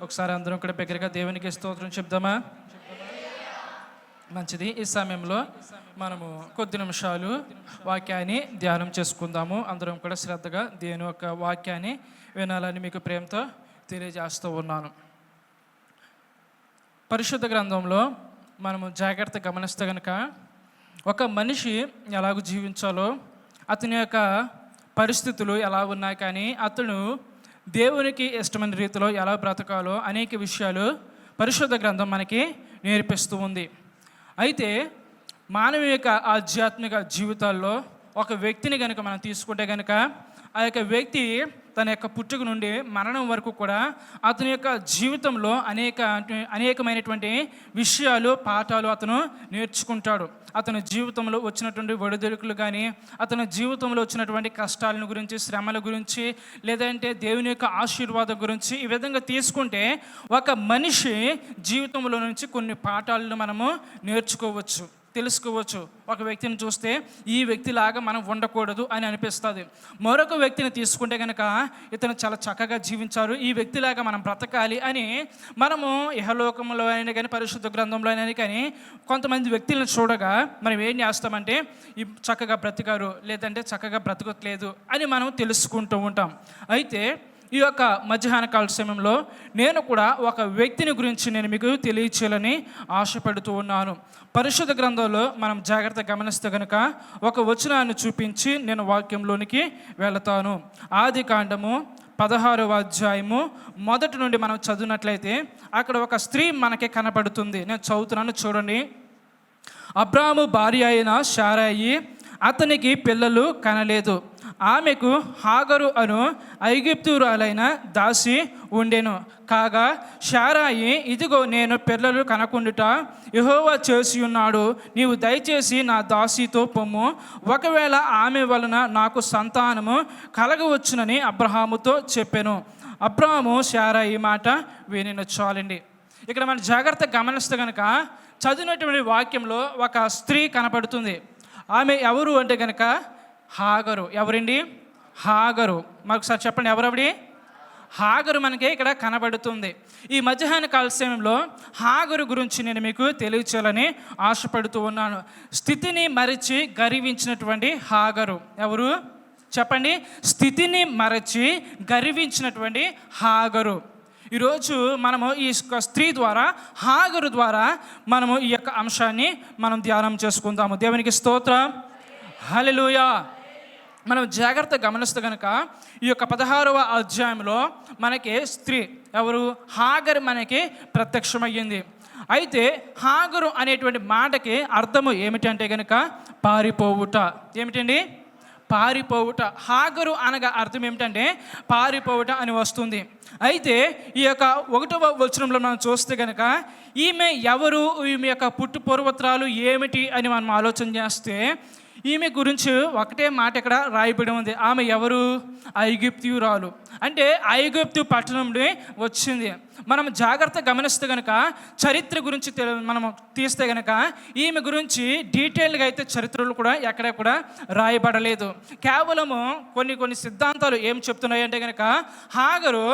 ఒకసారి అందరం కూడా బిగ్గరగా దేవునికి స్తోత్రం చెప్దామా? మంచిది. ఈ సమయంలో మనము కొద్ది నిమిషాలు వాక్యాన్ని ధ్యానం చేసుకుందాము. అందరం కూడా శ్రద్ధగా దేవుని యొక్క వాక్యాన్ని వినాలని మీకు ప్రేమతో తెలియజేస్తూ ఉన్నాను. పరిశుద్ధ గ్రంథంలో మనము జాగ్రత్తగా గమనిస్తే కనుక ఒక మనిషి ఎలాగ జీవించాలో, అతని యొక్క పరిస్థితులు ఎలా ఉన్నాయి, కానీ అతను దేవునికి ఇష్టమైన రీతిలో ఎలా బ్రతకాలో అనేక విషయాలు పరిశుద్ధ గ్రంథం మనకి నేర్పిస్తూ ఉంది. అయితే మానవ యొక్క ఆధ్యాత్మిక జీవితాల్లో ఒక వ్యక్తిని కనుక మనం తీసుకుంటే కనుక ఆ యొక్క వ్యక్తి తన యొక్క పుట్టుక నుండి మరణం వరకు కూడా అతని యొక్క జీవితంలో అనేకమైనటువంటి విషయాలు, పాఠాలు అతను నేర్చుకుంటాడు. అతని జీవితంలో వచ్చినటువంటి ఒడిదుడుకులు కానీ, అతని జీవితంలో వచ్చినటువంటి కష్టాలను గురించి, శ్రమల గురించి, లేదంటే దేవుని యొక్క ఆశీర్వాదం గురించి, ఈ విధంగా తీసుకుంటే ఒక మనిషి జీవితంలో నుంచి కొన్ని పాఠాలను మనము నేర్చుకోవచ్చు, తెలుసుకోవచ్చు. ఒక వ్యక్తిని చూస్తే ఈ వ్యక్తిలాగా మనం ఉండకూడదు అని అనిపిస్తుంది. మరొక వ్యక్తిని తీసుకుంటే కనుక ఇతను చాలా చక్కగా జీవించారు, ఈ వ్యక్తిలాగా మనం బ్రతకాలి అని మనము ఇహలోకంలో అయినా కానీ పరిశుద్ధ గ్రంథంలో అయినా కానీ కొంతమంది వ్యక్తులను చూడగా మనం ఏం చేస్తామంటే ఈ చక్కగా బ్రతికారు, లేదంటే చక్కగా బ్రతకట్లేదు అని మనం తెలుసుకుంటూ ఉంటాం. అయితే ఈ యొక్క మధ్యాహ్న కాల సమయంలో నేను కూడా ఒక వ్యక్తిని గురించి నేను మీకు తెలియచేయాలని ఆశపడుతూ ఉన్నాను. పరిశుద్ధ గ్రంథంలో మనం జాగ్రత్తగా గమనిస్తే కనుక ఒక వచనాన్ని చూపించి నేను వాక్యంలోనికి వెళతాను. ఆది కాండము 16వ అధ్యాయము మొదటి నుండి మనం చదివినట్లయితే అక్కడ ఒక స్త్రీ మనకి కనపడుతుంది. నేను చదువుతున్నాను, చూడండి. అబ్రాహాము భార్య అయిన శారాయి అతనికి పిల్లలు కనలేదు. ఆమెకు హాగరు అను ఐగుప్తురాలైన దాసి ఉండెను. కాగా శారాయి, ఇదిగో నేను పిల్లలు కనకుండుట యెహోవా చేసి ఉన్నాడు, నీవు దయచేసి నా దాసితో పొమ్ము, ఒకవేళ ఆమె వలన నాకు సంతానము కలగవచ్చునని అబ్రహాముతో చెప్పెను. అబ్రహాము శారాయి మాట వినిన. చాలండి. ఇక్కడ మనం జాగ్రత్తగా గమనిస్తే కనుక చదివినటువంటి వాక్యంలో ఒక స్త్రీ కనపడుతుంది. ఆమె ఎవరు అంటే కనుక హాగరు. ఎవరండి? హాగరు. మరొకసారి చెప్పండి, ఎవరవిడి? హాగరు మనకి ఇక్కడ కనబడుతుంది. ఈ మధ్యాహ్న కాల సమయంలో హాగరు గురించి నేను మీకు తెలియచేయాలని ఆశపడుతూ ఉన్నాను. స్థితిని మరచి గర్వించినటువంటి హాగరు. ఎవరు చెప్పండి? స్థితిని మరచి గర్వించినటువంటి హాగరు. ఈరోజు మనము ఈ స్త్రీ ద్వారా, హాగరు ద్వారా మనము ఈ యొక్క అంశాన్ని మనం ధ్యానం చేసుకుందాము. దేవునికి స్తోత్రం, హల్లెలూయా. మనం జాగ్రత్తగా గమనిస్తే కనుక ఈ యొక్క 16వ అధ్యాయంలో మనకి స్త్రీ ఎవరు? హాగరు మనకి ప్రత్యక్షమయ్యింది. అయితే హాగరు అనేటువంటి మాటకి అర్థము ఏమిటంటే కనుక పారిపోవుట. ఏమిటండి? పారిపోవుట. హాగరు అనగా అర్థం ఏమిటంటే పారిపోవుట అని వస్తుంది. అయితే ఈ యొక్క 1వ వచనంలో మనం చూస్తే కనుక ఈమె ఎవరు, ఈమె యొక్క పుట్టు పూర్వత్రాలు ఏమిటి అని మనం ఆలోచన చేస్తే ఈమె గురించి ఒకటే మాట ఇక్కడ రాయబడి ఉంది. ఆమె ఎవరు? ఐగుప్తీయురాలు. అంటే ఐగుప్తు పట్టణం నుండి వచ్చింది. మనం జాగ్రత్తగా గమనిస్తే కనుక చరిత్ర గురించి మనం తీస్తే కనుక ఈమె గురించి డీటెయిల్గా అయితే చరిత్రలు కూడా ఎక్కడ కూడా రాయబడలేదు. కేవలము కొన్ని సిద్ధాంతాలు ఏం చెప్తున్నాయి అంటే కనుక హాగరు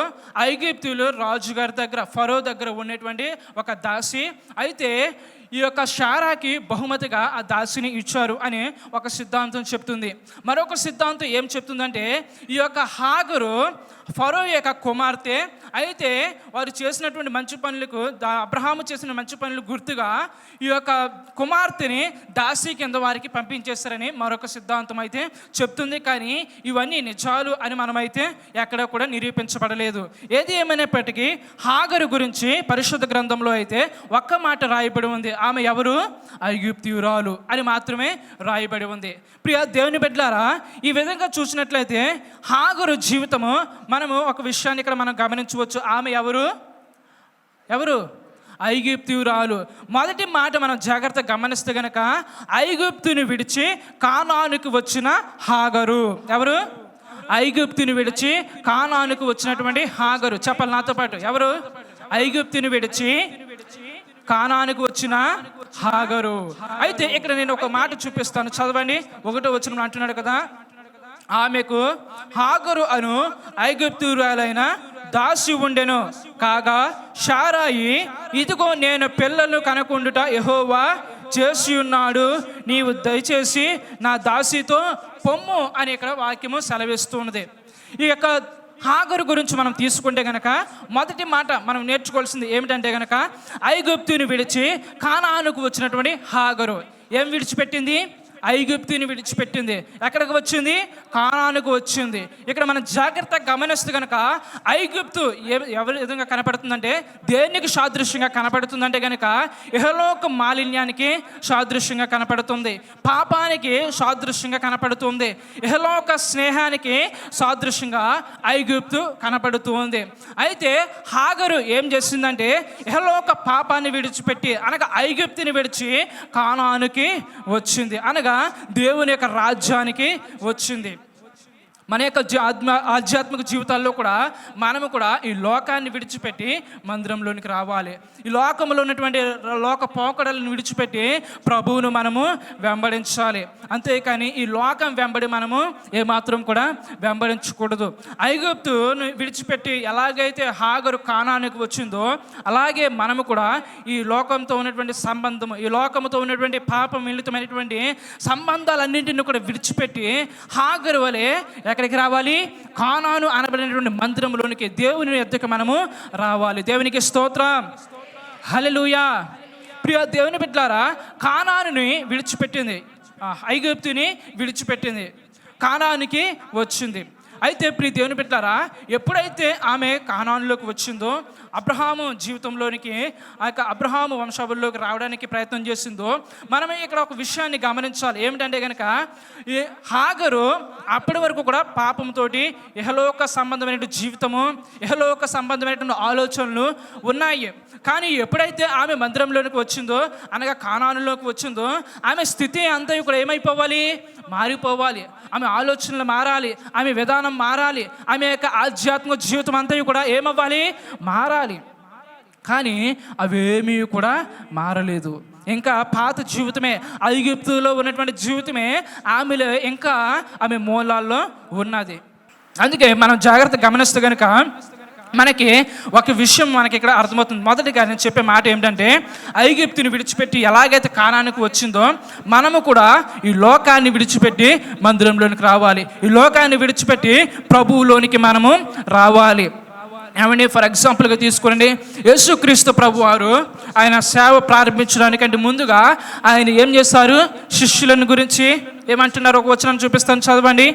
ఐగుప్తులు రాజుగారి దగ్గర, ఫరో దగ్గర ఉన్నటువంటి ఒక దాసి. అయితే ఈ యొక్క శారాకి బహుమతిగా ఆ దాసిని ఇచ్చారు అని ఒక సిద్ధాంతం చెప్తుంది. మరొక సిద్ధాంతం ఏం చెప్తుందంటే ఈ యొక్క హాగరు ఫరో యొక్క కుమార్తె. అయితే వారు చేసినటువంటి మంచి పనులకు, అబ్రహాము చేసిన మంచి పనులు గుర్తుగా ఈ యొక్క కుమార్తెని దాసి కింద వారికి పంపించేస్తారని మరొక సిద్ధాంతం అయితే చెప్తుంది. కానీ ఇవన్నీ నిజాలు అని మనమైతే ఎక్కడ కూడా నిరూపించబడలేదు. ఏది ఏమైనప్పటికీ హాగరు గురించి పరిశుద్ధ గ్రంథంలో అయితే ఒక్క మాట రాయబడి ఉంది. ఆమె ఎవరు? ఐగుప్తీయురాలు అని మాత్రమే రాయబడి ఉంది. ప్రియ దేవుని బిడ్డలారా, ఈ విధంగా చూసినట్లయితే హాగరు జీవితము మనము ఒక విషయాన్ని ఇక్కడ మనం గమనించవచ్చు. ఆమె ఎవరు? ఐగుప్తీయురాలు. మొదటి మాట మనం జాగ్రత్తగా గమనిస్తే గనక ఐగుప్తుని విడిచి కానానుకు వచ్చిన హాగరు. ఎవరు? ఐగుప్తుని విడిచి కానానుకు వచ్చినటువంటి హాగరు. చెప్పాలి నాతో పాటు, ఎవరు? ఐగుప్తుని విడిచి కానానుకు వచ్చిన హాగరు. అయితే ఇక్కడ నేను ఒక మాట చూపిస్తాను, చదవండి. 1వ వచనం అంటున్నాడు కదా, ఆమెకు హాగరు అను ఐగుప్తీయురాలైన దాసి ఉండెను. కాగా శారాయి, ఇదిగో నేను పిల్లలు కనకుండుట యెహోవా చేసి ఉన్నాడు, నీవు దయచేసి నా దాసితో పొమ్ము అని ఇక్కడ వాక్యము సెలవిస్తున్నది. ఈ యొక్క హాగరు గురించి మనం తీసుకుంటే గనక మొదటి మాట మనం నేర్చుకోవాల్సింది ఏమిటంటే గనక, ఐగుప్తుని విడిచి కానానుకు వచ్చినటువంటి హాగరు ఏం విడిచిపెట్టింది? ఐగుప్తుని విడిచిపెట్టింది. ఎక్కడికి వచ్చింది? కానానుకు వచ్చింది. ఇక్కడ మనం జాగ్రత్తగా గమనిస్తే కనుక ఐగుప్తు ఎవరి విధంగా కనపడుతుందంటే, దేనికి సాదృశ్యంగా కనపడుతుందంటే కనుక ఇహలోక మాలిన్యానికి సాదృశ్యంగా కనపడుతుంది, పాపానికి సాదృశ్యంగా కనపడుతుంది, ఇహలోక స్నేహానికి సాదృశ్యంగా ఐగుప్తు కనపడుతుంది. అయితే హాగరు ఏం చేసిందంటే ఇహలోక పాపాన్ని విడిచిపెట్టి అనగా ఐగుప్తుని విడిచి కానానుకి వచ్చింది, అనగా దేవుని యొక్క రాజ్యానికి వచ్చింది. మన యొక్క ఆధ్యాత్మిక జీవితాల్లో కూడా మనము కూడా ఈ లోకాన్ని విడిచిపెట్టి మందిరంలోనికి రావాలి. ఈ లోకంలో ఉన్నటువంటి లోక పోకడలను విడిచిపెట్టి ప్రభువును మనము వెంబడించాలి. అంతేకాని ఈ లోకం వెంబడి మనము ఏమాత్రం కూడా వెంబడించకూడదు. ఐగుప్తును విడిచిపెట్టి ఎలాగైతే హాగరు కానానికి వచ్చిందో అలాగే మనము కూడా ఈ లోకంతో ఉన్నటువంటి సంబంధము, ఈ లోకంతో ఉన్నటువంటి పాప మిళితమైనటువంటి సంబంధాలన్నింటినీ కూడా విడిచిపెట్టి హాగరు వలె ఎక్కడికి రావాలి? కానాను అనబడినటువంటి మందిరంలోనికి, దేవుని యొద్దకు మనము రావాలి. దేవునికి స్తోత్రం, హల్లెలూయా. ప్రియ దేవుని బిడ్డలారా, కానానుని విడిచిపెట్టింది, ఐగుప్తుని విడిచిపెట్టింది, కానానికి వచ్చింది. అయితే ప్రియ దేవుని బిడ్డలారా, ఎప్పుడైతే ఆమె కానానులోకి వచ్చిందో, అబ్రహాము జీవితంలోనికి, ఆ యొక్క అబ్రహాము వంశావళిలోకి రావడానికి ప్రయత్నం చేసిందో, మనం ఇక్కడ ఒక విషయాన్ని గమనించాలి. ఏమిటంటే కనుక ఈ హాగరు అప్పటి వరకు కూడా పాపంతో ఇహలోక సంబంధమైన జీవితము, ఇహలోక సంబంధమైనటువంటి ఆలోచనలు ఉన్నాయి. కానీ ఎప్పుడైతే ఆమె మందిరంలోనికి వచ్చిందో, అనగా కానానులోకి వచ్చిందో, ఆమె స్థితి అంతా కూడా ఏమైపోవాలి? మారిపోవాలి. ఆమె ఆలోచనలు మారాలి, ఆమె విధానం మారాలి, ఆమె యొక్క ఆధ్యాత్మిక జీవితం అంతా కూడా ఏమవ్వాలి? మారాలి. కానీ అవేమీ కూడా మారలేదు. ఇంకా పాత జీవితమే, ఐగుప్తులో ఉన్నటువంటి జీవితమే ఆమెలో ఇంకా ఆమె మూలాల్లో ఉన్నది. అందుకే మనం జాగ్రత్తగా గమనిస్తే కనుక మనకి ఒక విషయం మనకి ఇక్కడ అర్థమవుతుంది. మొదటిగా నేను చెప్పే మాట ఏమిటంటే, ఐగుప్తుని విడిచిపెట్టి ఎలాగైతే కానానికి వచ్చిందో మనము కూడా ఈ లోకాన్ని విడిచిపెట్టి మందిరంలోనికి రావాలి. ఈ లోకాన్ని విడిచిపెట్టి ప్రభువులోనికి మనము రావాలి. ఏమండి, ఫర్ ఎగ్జాంపుల్గా తీసుకోండి, యేసుక్రీస్తు ప్రభు వారు ఆయన సేవ ప్రారంభించడానికంటే ముందుగా ఆయన ఏం చేశారు? శిష్యులను గురించి ఏమంటున్నారు? ఒక వచనం చూపిస్తాను, చదవండి.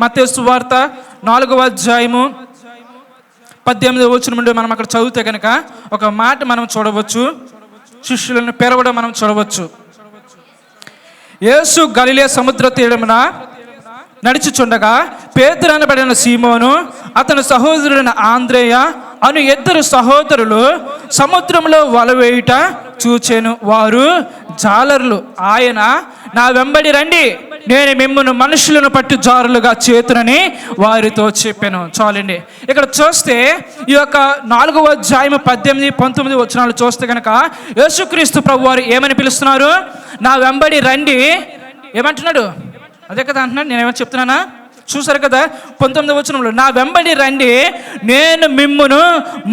మత్తయి సువార్త 4వ అధ్యాయము 18వ వచనం నుండి మనం అక్కడ చదివితే కనుక ఒక మాట మనం చూడవచ్చు, శిష్యులను పిలవడం మనం చూడవచ్చు. యేసు గలిలయ సముద్ర తీరమున నడిచిచుండగా పేతురు అనబడిన సీమోను, అతని సహోదరుడైన ఆంద్రేయ అను 2 సహోదరులు సముద్రంలో వలవేయుట చూచెను. వారు జాలర్లు. ఆయన, నా వెంబడి రండి, నేను మిమ్మల్ని మనుషులను పట్టి జారులుగా చేతునని వారితో చెప్పాను. చాలండి. ఇక్కడ చూస్తే ఈ యొక్క 4వ అధ్యాయం 18, 19 వచనాలు చూస్తే కనుక యేసుక్రీస్తు ప్రభు వారు ఏమని పిలుస్తున్నారు? నా వెంబడి రండి. ఏమంటున్నాడు? అదే కదా అంటున్నాడు. నేనేమని చెప్తున్నానా? చూసారు కదా 19వ వచనంలో, నా వెంబడి రండి, నేను మిమ్మును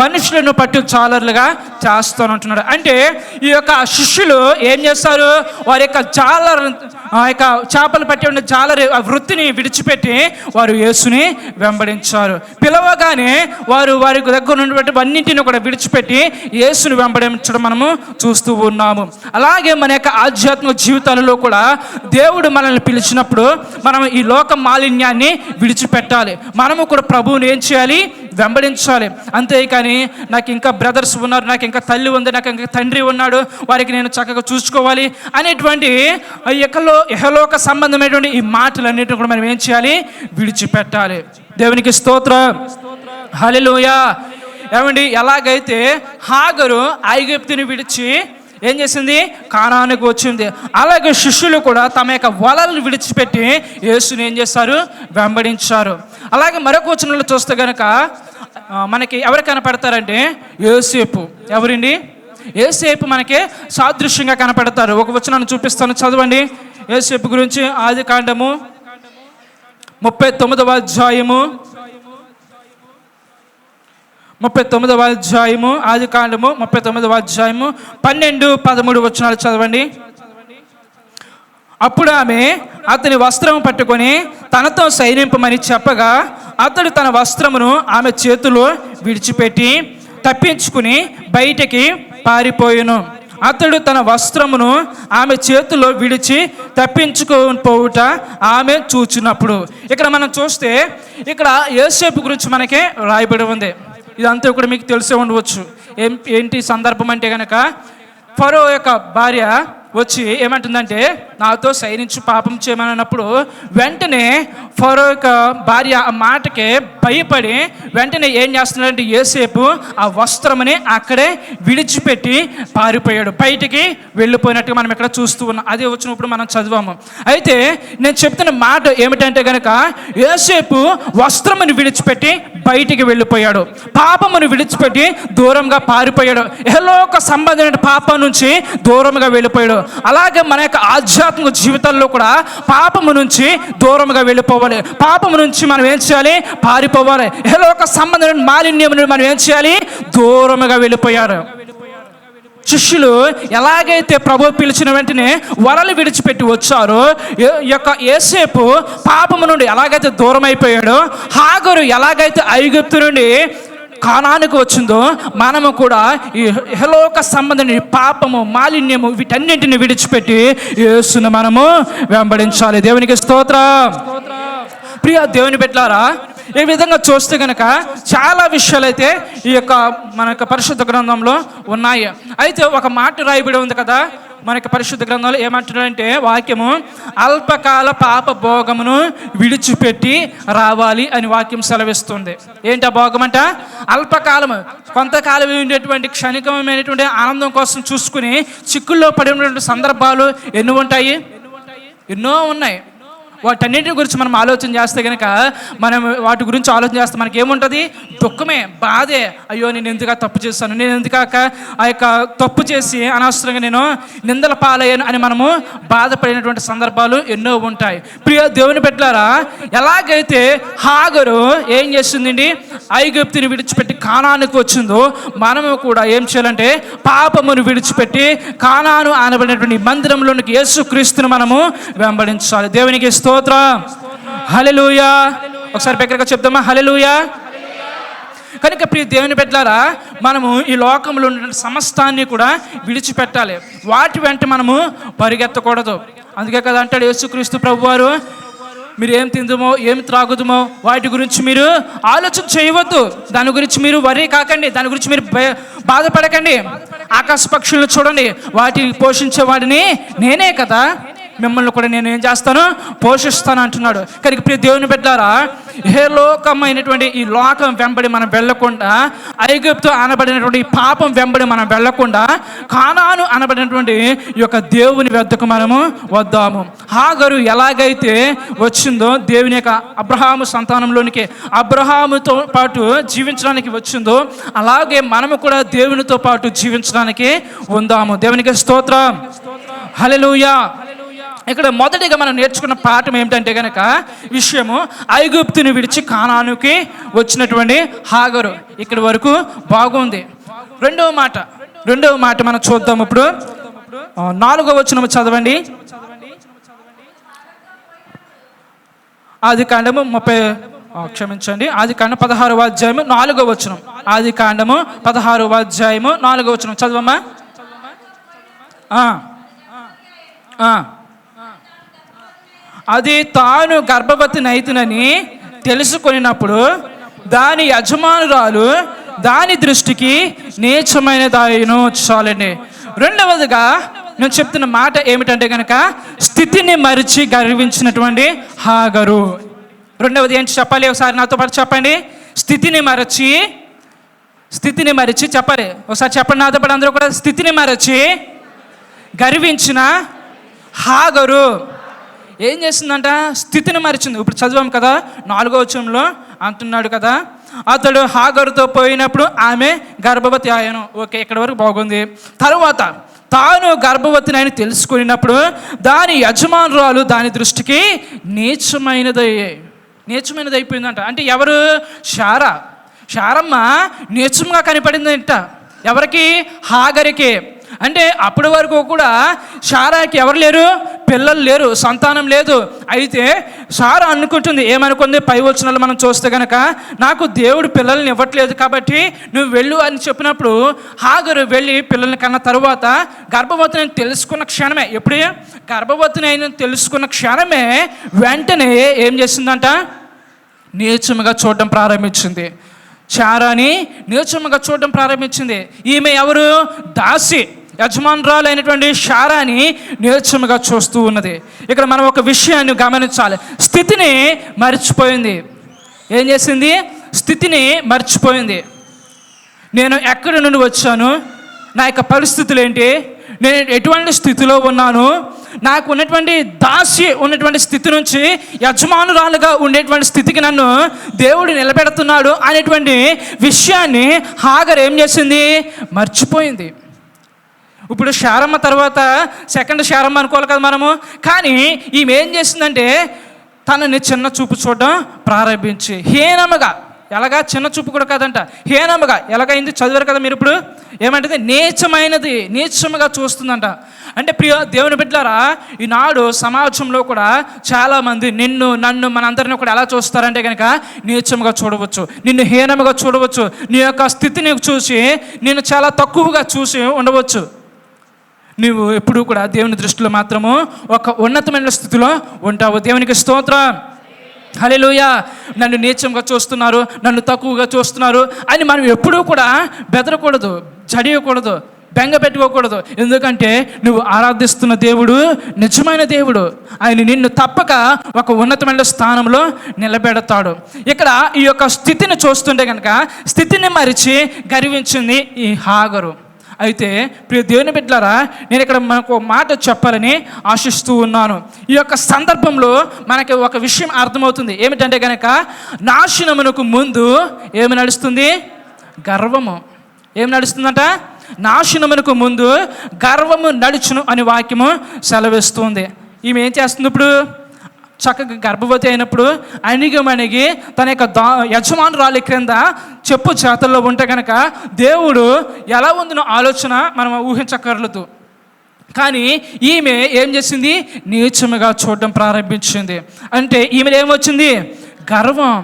మనుషులను పట్టు జాలర్లుగా చేస్తాను అంటున్నాడు. అంటే ఈ యొక్క శిష్యులు ఏం చేస్తారు? వారి యొక్క ఆ యొక్క చేపలు పట్టి ఉన్న జాలరి ఆ వృత్తిని విడిచిపెట్టి వారు యేసుని వెంబడించారు. పిలవగానే వారు వారి దగ్గర ఉన్నటువంటి అన్నింటిని కూడా విడిచిపెట్టి యేసుని వెంబడించడం మనము చూస్తూ ఉన్నాము. అలాగే మన యొక్క ఆధ్యాత్మిక జీవితాలలో కూడా దేవుడు మనల్ని పిలిచినప్పుడు మనం ఈ లోక మాలిన్యాన్ని విడిచిపెట్టాలి. మనము కూడా ప్రభువుని ఏం చేయాలి? వెంబడించాలి. అంతేకాని నాకు ఇంకా బ్రదర్స్ ఉన్నారు, నాకు ఇంకా తల్లి ఉంది, నాకు ఇంకా తండ్రి ఉన్నాడు, వారికి నేను చక్కగా చూసుకోవాలి అనేటువంటి ఇహలోక సంబంధమైనటువంటి ఈ మాటలన్నిటిని కూడా మనం ఏం చేయాలి? విడిచిపెట్టాలి. దేవునికి స్తోత్రం, హల్లెలూయా. ఏమండి, ఎలాగైతే హాగరు ఐగుప్తుని విడిచి ఏం చేసింది? కానానికి వచ్చింది. అలాగే శిష్యులు కూడా తమ యొక్క వలలను విడిచిపెట్టి యేసుని ఏం చేస్తారు? వెంబడించారు. అలాగే మరొక వచనంలో చూస్తే కనుక మనకి ఎవరు కనపడతారంటే యోసేపు. ఎవరండి? యోసేపు మనకి సాదృశ్యంగా కనపడతారు. ఒక వచనాన్ని చూపిస్తాను, చదవండి. యోసేపు గురించి ఆదికాండము 39వ అధ్యాయము 39వ అధ్యాయము, ఆది కాండము 39వ అధ్యాయము 12, 13 వచనాలు చదవండి. అప్పుడు ఆమె అతని వస్త్రం పట్టుకొని తనతో శయనింపమని చెప్పగా అతడు తన వస్త్రమును ఆమె చేతిలో విడిచిపెట్టి తప్పించుకుని బయటికి పారిపోయెను. అతడు తన వస్త్రమును ఆమె చేతిలో విడిచి తప్పించుకొని పోవుట ఆమె చూచినప్పుడు. ఇక్కడ మనం చూస్తే ఇక్కడ యోసేపు గురించి మనకి రాయబడి ఉంది. ఇదంతా కూడా మీకు తెలిసే ఉండవచ్చు. ఏంటి సందర్భం అంటే కనుక, ఫరో యొక్క భార్య వచ్చి ఏమంటుందంటే నాతో శయనించి పాపం చేయమన్నప్పుడు వెంటనే ఫరో యొక్క భార్య ఆ మాటకే భయపడి వెంటనే ఏం చేస్తున్నాడంటే యోసేపు ఆ వస్త్రముని అక్కడే విడిచిపెట్టి పారిపోయాడు, బయటికి వెళ్ళిపోయినట్టుగా మనం ఇక్కడ చూస్తూ ఉన్నాం. అదే వచ్చినప్పుడు మనం చదివాము. అయితే నేను చెప్తున్న మాట ఏమిటంటే కనుక, యోసేపు వస్త్రముని విడిచిపెట్టి బయటికి వెళ్ళిపోయాడు, పాపమును విడిచిపెట్టి దూరంగా పారిపోయాడు, ఎహలోక సంబంధమైన పాపం నుంచి దూరంగా వెళ్ళిపోయాడు. అలాగే మన యొక్క ఆధ్యాత్మిక జీవితాల్లో కూడా పాపము నుంచి దూరంగా వెళ్ళిపోవాలి. పాపము నుంచి మనం ఏం చేయాలి? పారిపోవాలి. ఎహలోక సంబంధమైన మాలిన్యం మనం ఏం చేయాలి? దూరంగా వెళ్ళిపోయారు. శిష్యులు ఎలాగైతే ప్రభు పిలిచిన వెంటనే వలలు విడిచిపెట్టి వచ్చారో, యొక్క యోసేపు పాపము నుండి ఎలాగైతే దూరం అయిపోయాడో, హాగరు ఎలాగైతే ఐగుప్తు నుండి కానానికి వచ్చిందో, మనము కూడా ఈ ఇహలోక సంబంధమైన పాపము, మాలిన్యము వీటన్నింటిని విడిచిపెట్టి యేసును మనము వెంబడించాలి. దేవునికి స్తోత్రం. ప్రియ దేవుని బిడ్డలారా, ఈ విధంగా చూస్తే కనుక చాలా విషయాలు అయితే ఈ యొక్క మన యొక్క పరిశుద్ధ గ్రంథంలో ఉన్నాయి. అయితే ఒక మాట రాయబడి ఉంది కదా మనకి పరిశుద్ధ గ్రంథంలో. ఏమంటున్నాడంటే వాక్యము, అల్పకాల పాప భోగమును విడిచిపెట్టి రావాలి అని వాక్యం సెలవిస్తుంది. ఏంటి ఆ భోగం అంట? అల్పకాలము, కొంతకాలం ఉండేటువంటి క్షణికమైనటువంటి ఆనందం కోసం చూసుకుని చిక్కుల్లో పడినటువంటి సందర్భాలు ఎన్ని ఉంటాయి? ఎన్నో ఉన్నాయి. వాటన్నింటి గురించి మనం ఆలోచన చేస్తే కనుక, మనం వాటి గురించి ఆలోచన చేస్తే మనకి ఏముంటుంది? దుఃఖమే, బాధే. అయ్యో నేను ఎందుకు తప్పు చేస్తాను, నేను ఎందుకాక ఆ యొక్క తప్పు చేసి అనవసరంగా నేను నిందల పాలయ్యాను అని మనము బాధపడినటువంటి సందర్భాలు ఎన్నో ఉంటాయి. ప్రియ దేవుని బిడ్డలారా, ఎలాగైతే హాగరు ఏం చేస్తుందండి? ఐగుప్తుని విడిచిపెట్టి కానానికి వచ్చిందో, మనము కూడా ఏం చేయాలంటే పాపమును విడిచిపెట్టి కానాను అనబడినటువంటి మందిరంలోనికి యేసుక్రీస్తును మనము వెంబడించాలి. దేవునికి స్తోత్రం. హల్లెలూయా. ఒకసారి బిగ్గరగా చెప్దామా? హల్లెలూయా. కనుక ప్రియ దేవుని బిడ్డలారా, మనము ఈ లోకంలో ఉన్న సమస్తాన్ని కూడా విడిచిపెట్టాలి. వాటి వెంట మనము పరిగెత్తకూడదు. అందుకే కదా అంటాడు యేసుక్రీస్తు ప్రభువారు, మీరు ఏం తిందుమో ఏం త్రాగుదుమో వాటి గురించి మీరు ఆలోచన చేయవద్దు, దాని గురించి మీరు వరి కాకండి, దాని గురించి మీరు బాధపడకండి. ఆకాశ పక్షులను చూడండి, వాటిని పోషించే వాడిని నేనే కదా, మిమ్మల్ని కూడా నేను ఏం చేస్తాను? పోషిస్తాను అంటున్నాడు. కనుక ప్రియ దేవుని బిడ్డలారా, ఏ లోకమైనటువంటి ఈ లోకం వెంబడి మనం వెళ్ళకుండా, ఐగుప్తు అనబడినటువంటి ఈ పాపం వెంబడి మనం వెళ్ళకుండా, కానాను అనబడినటువంటి ఈ యొక్క దేవుని వద్దకు మనము వద్దాము. హాగరు ఎలాగైతే వచ్చిందో దేవుని యొక్క అబ్రహాము సంతానంలోనికి, అబ్రహాముతో పాటు జీవించడానికి వచ్చిందో, అలాగే మనము కూడా దేవునితో పాటు జీవించడానికి ఉందాము. దేవునికి స్తోత్రం. హల్లెలూయా. ఇక్కడ మొదటిగా మనం నేర్చుకున్న పాఠం ఏమిటంటే కనుక విషయము, ఐగుప్తుని విడిచి కానానుకి వచ్చినటువంటి హాగరు. ఇక్కడి వరకు బాగుంది. రెండవ మాట మనం చూద్దాం. ఇప్పుడు 4వ వచనం చదవండి. ఆది కాండము 16వ అధ్యాయము 4వ వచనం. ఆది కాండము 16వ అధ్యాయము 4వ వచనం చదవమ్మా. అది తాను గర్భవతినైతునని తెలుసుకొనినప్పుడు దాని యజమానురాలు దాని దృష్టికి నీచమైనదాయను. చాలండి. రెండవదిగా నేను చెప్తున్న మాట ఏమిటంటే కనుక, స్థితిని మరిచి గర్వించినటువంటి హాగరు. రెండవది ఏంటి చెప్పాలి? ఒకసారి నాతో పాటు చెప్పండి. స్థితిని మరిచి చెప్పాలి. ఒకసారి చెప్పండి నాతో పాటు అందరూ కూడా. స్థితిని మరచి గర్వించిన హాగరు ఏం చేసిందంట? స్థితిని మరిచింది. ఇప్పుడు చదివాం కదా 4వ వచనంలో అంటున్నాడు కదా, అతడు హాగరుతో పోయినప్పుడు ఆమె గర్భవతి ఆయను. ఓకే, ఇక్కడ వరకు బాగుంది. తరువాత తాను గర్భవతిని అని తెలుసుకున్నప్పుడు దాని యజమానురాలు దాని దృష్టికి నీచమైనది అయిపోయిందంట. అంటే ఎవరు? శారా. శారమ్మ నీచంగా కనపడిందంట. ఎవరికి? హాగరికి. అంటే అప్పటి వరకు కూడా శారాకి ఎవరు లేరు? పిల్లలు లేరు, సంతానం లేదు. అయితే శారా అనుకుంటుంది, ఏమనుకుంది? పై వచనాలు మనం చూస్తే కనుక, నాకు దేవుడు పిల్లల్ని ఇవ్వట్లేదు కాబట్టి నువ్వు వెళ్ళు అని చెప్పినప్పుడు హాగరు వెళ్ళి పిల్లల్ని కన్న తరువాత గర్భవతిని తెలుసుకున్న క్షణమే, ఎప్పుడే గర్భవతిని అయిన తెలుసుకున్న క్షణమే వెంటనే ఏం చేసిందంట? నీచముగా చూడడం ప్రారంభించింది. శారాని నీచముగా చూడడం ప్రారంభించింది. ఈమె ఎవరు? దాసి, యజమానురాలు అయినటువంటి శారాని నీచముగా చూస్తూ ఉన్నది. ఇక్కడ మనం ఒక విషయాన్ని గమనించాలి. స్థితిని మర్చిపోయింది. ఏం చేసింది? స్థితిని మర్చిపోయింది. నేను ఎక్కడి నుండి వచ్చాను, నా యొక్క పరిస్థితులు ఏంటి, నేను ఎటువంటి స్థితిలో ఉన్నాను, నాకు ఉన్నటువంటి దాసి ఉన్నటువంటి స్థితి నుంచి యజమానురాలుగా ఉండేటువంటి స్థితికి నన్ను దేవుడు నిలబెడుతున్నాడు అనేటువంటి విషయాన్ని హాగర్ ఏం చేసింది? మర్చిపోయింది. ఇప్పుడు శారమ్మ తర్వాత సెకండ్ శారమ్మ అనుకోవాలి కదా మనము. కానీ ఈమె ఏం చేసిందంటే తనని చిన్న చూపు చూడడం ప్రారంభించి హీనముగా, ఎలాగా? చిన్న చూపు కూడా కాదంట, హీనముగా ఎలాగైంది? చదివారు కదా మీరు. ఇప్పుడు ఏమంటుంది? నీచమైనది, నీచముగా చూస్తుందంట. అంటే ప్రియ దేవుని బిడ్డలారా, ఈనాడు సమాజంలో కూడా చాలామంది నిన్ను, నన్ను, మనందరినీ కూడా ఎలా చూస్తారంటే కనుక నీచముగా చూడవచ్చు, నిన్ను హీనముగా చూడవచ్చు, నీ యొక్క స్థితిని చూసి నిన్ను చాలా తక్కువగా చూసి ఉండవచ్చు. నువ్వు ఎప్పుడూ కూడా దేవుని దృష్టిలో మాత్రము ఒక ఉన్నతమైన స్థితిలో ఉంటావు. దేవునికి స్తోత్రం, హల్లెలూయా. నన్ను నీచంగా చూస్తున్నారు, నన్ను తక్కువగా చూస్తున్నారు అని మనం ఎప్పుడూ కూడా బెదరకూడదు, జడియకూడదు, బెంగ పెట్టుకోకూడదు. ఎందుకంటే నువ్వు ఆరాధిస్తున్న దేవుడు నిజమైన దేవుడు. ఆయన నిన్ను తప్పక ఒక ఉన్నతమైన స్థానంలో నిలబెడతాడు. ఇక్కడ ఈ యొక్క స్థితిని చూస్తుంటే కనుక స్థితిని మరిచి గర్వించింది ఈ హాగరు. అయితే ప్రియ దేవుని బిడ్డలారా, నేను ఇక్కడ మనకు మాట చెప్పాలని ఆశిస్తూ ఉన్నాను. ఈ యొక్క సందర్భంలో మనకి ఒక విషయం అర్థమవుతుంది. ఏమిటంటే కనుక నాశనమునకు ముందు ఏమి నడుస్తుంది? గర్వము. ఏమి నడుస్తుందంట? నాశనమునకు ముందు గర్వము నడుచును అని వాక్యము సెలవిస్తుంది. ఈమె ఏం చేస్తుంది? ఇప్పుడు చక్కగా గర్భవతి అయినప్పుడు అణిగి తన యొక్క యజమానురాలి క్రింద చెప్పు చేతల్లో ఉంటే కనుక దేవుడు ఎలా ఉందో ఆలోచన మనం ఊహించక్కర్లేదు. కానీ ఈమె ఏం చేసింది? నీచముగా చూడడం ప్రారంభించింది. అంటే ఈమె ఏమొచ్చింది? గర్వం.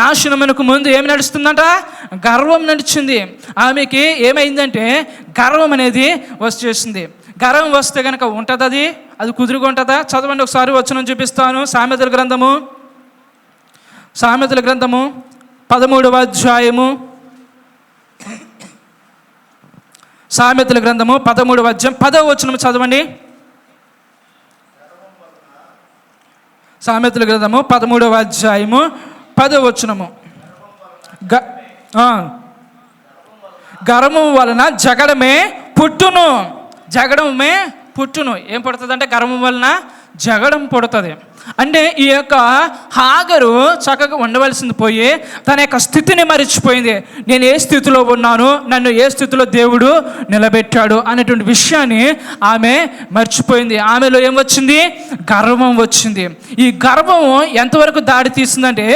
నాశనమునకు ముందు ఏమి నడుస్తుందంట? గర్వం నడిచింది. ఆమెకి ఏమైందంటే గర్వం అనేది వచ్చేసింది. గర్వం వస్తే కనుక ఉంటుంది, అది కుదురుగా ఉంటుందా? చదవండి ఒకసారి, వచనం చూపిస్తాను. సామెతల గ్రంథము 13వ అధ్యాయము, సామెతల గ్రంథము 13వ అధ్యాయం 10వ వచనం చదవండి. సామెతల గ్రంథము 13వ అధ్యాయము 10వ వచనము. గర్వము వలన జగడమే పుట్టును. జగడమే పుట్టును. ఏం పుడుతుంది అంటే గర్వం వలన జగడం పుడుతుంది. అంటే ఈ యొక్క హాగరు చక్కగా ఉండవలసింది పోయి తన యొక్క స్థితిని మరిచిపోయింది. నేను ఏ స్థితిలో ఉన్నాను, నన్ను ఏ స్థితిలో దేవుడు నిలబెట్టాడు అనేటువంటి విషయాన్ని ఆమె మర్చిపోయింది. ఆమెలో ఏం వచ్చింది? గర్వం వచ్చింది. ఈ గర్వము ఎంతవరకు దాడి తీసిందంటే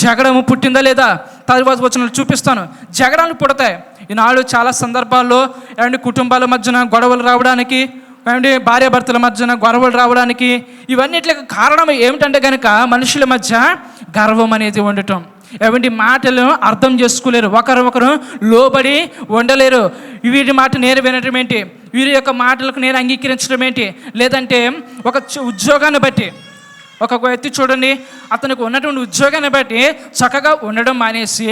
జగడము పుట్టిందా లేదా? తర్వాత వచనాలు చూపిస్తాను. జగడాలు పుడతాయి. ఈనాడు చాలా సందర్భాల్లో ఏమంటే కుటుంబాల మధ్యన గొడవలు రావడానికి, ఏమంటే భార్యాభర్తల మధ్యన గొడవలు రావడానికి, ఇవన్నిటికి కారణం ఏమిటంటే కనుక మనుషుల మధ్య గర్వం అనేది ఉండటం. ఏమంటే మాటలను అర్థం చేసుకోలేరు, ఒకరు లోబడి ఉండలేరు. వీరి మాట నేను వినటం ఏంటి, వీరి యొక్క మాటలకు నేను అంగీకరించడం ఏంటి, లేదంటే ఒక ఉద్యోగాన్ని బట్టి ఒక వ్యక్తి చూడండి, అతనికి ఉన్నటువంటి ఉద్యోగాన్ని బట్టి చక్కగా ఉండడం మానేసి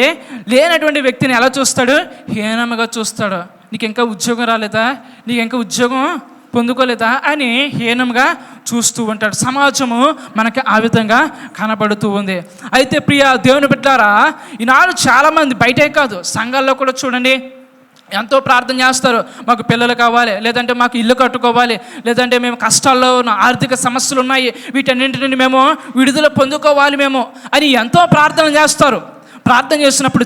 లేనటువంటి వ్యక్తిని ఎలా చూస్తాడు? హీనంగా చూస్తాడు. నీకు ఇంకా ఉద్యోగం రాలేదా, నీకు ఇంకా ఉద్యోగం పొందుకోలేదా అని హీనంగా చూస్తూ ఉంటాడు. సమాజము మనకి ఆ విధంగా కనబడుతూ ఉంది. అయితే ప్రియ దేవుని బిడ్డలారా, ఈనాడు చాలామంది బయటే కాదు సంఘాల్లో కూడా చూడండి ఎంతో ప్రార్థన చేస్తారు. మాకు పిల్లలు కావాలి, లేదంటే మాకు ఇల్లు కట్టుకోవాలి, లేదంటే మేము కష్టాల్లో ఉన్న ఆర్థిక సమస్యలు ఉన్నాయి, వీటన్నింటిని మేము విడుదల పొందుకోవాలి మేము అని ఎంతో ప్రార్థన చేస్తారు. ప్రార్థన చేసినప్పుడు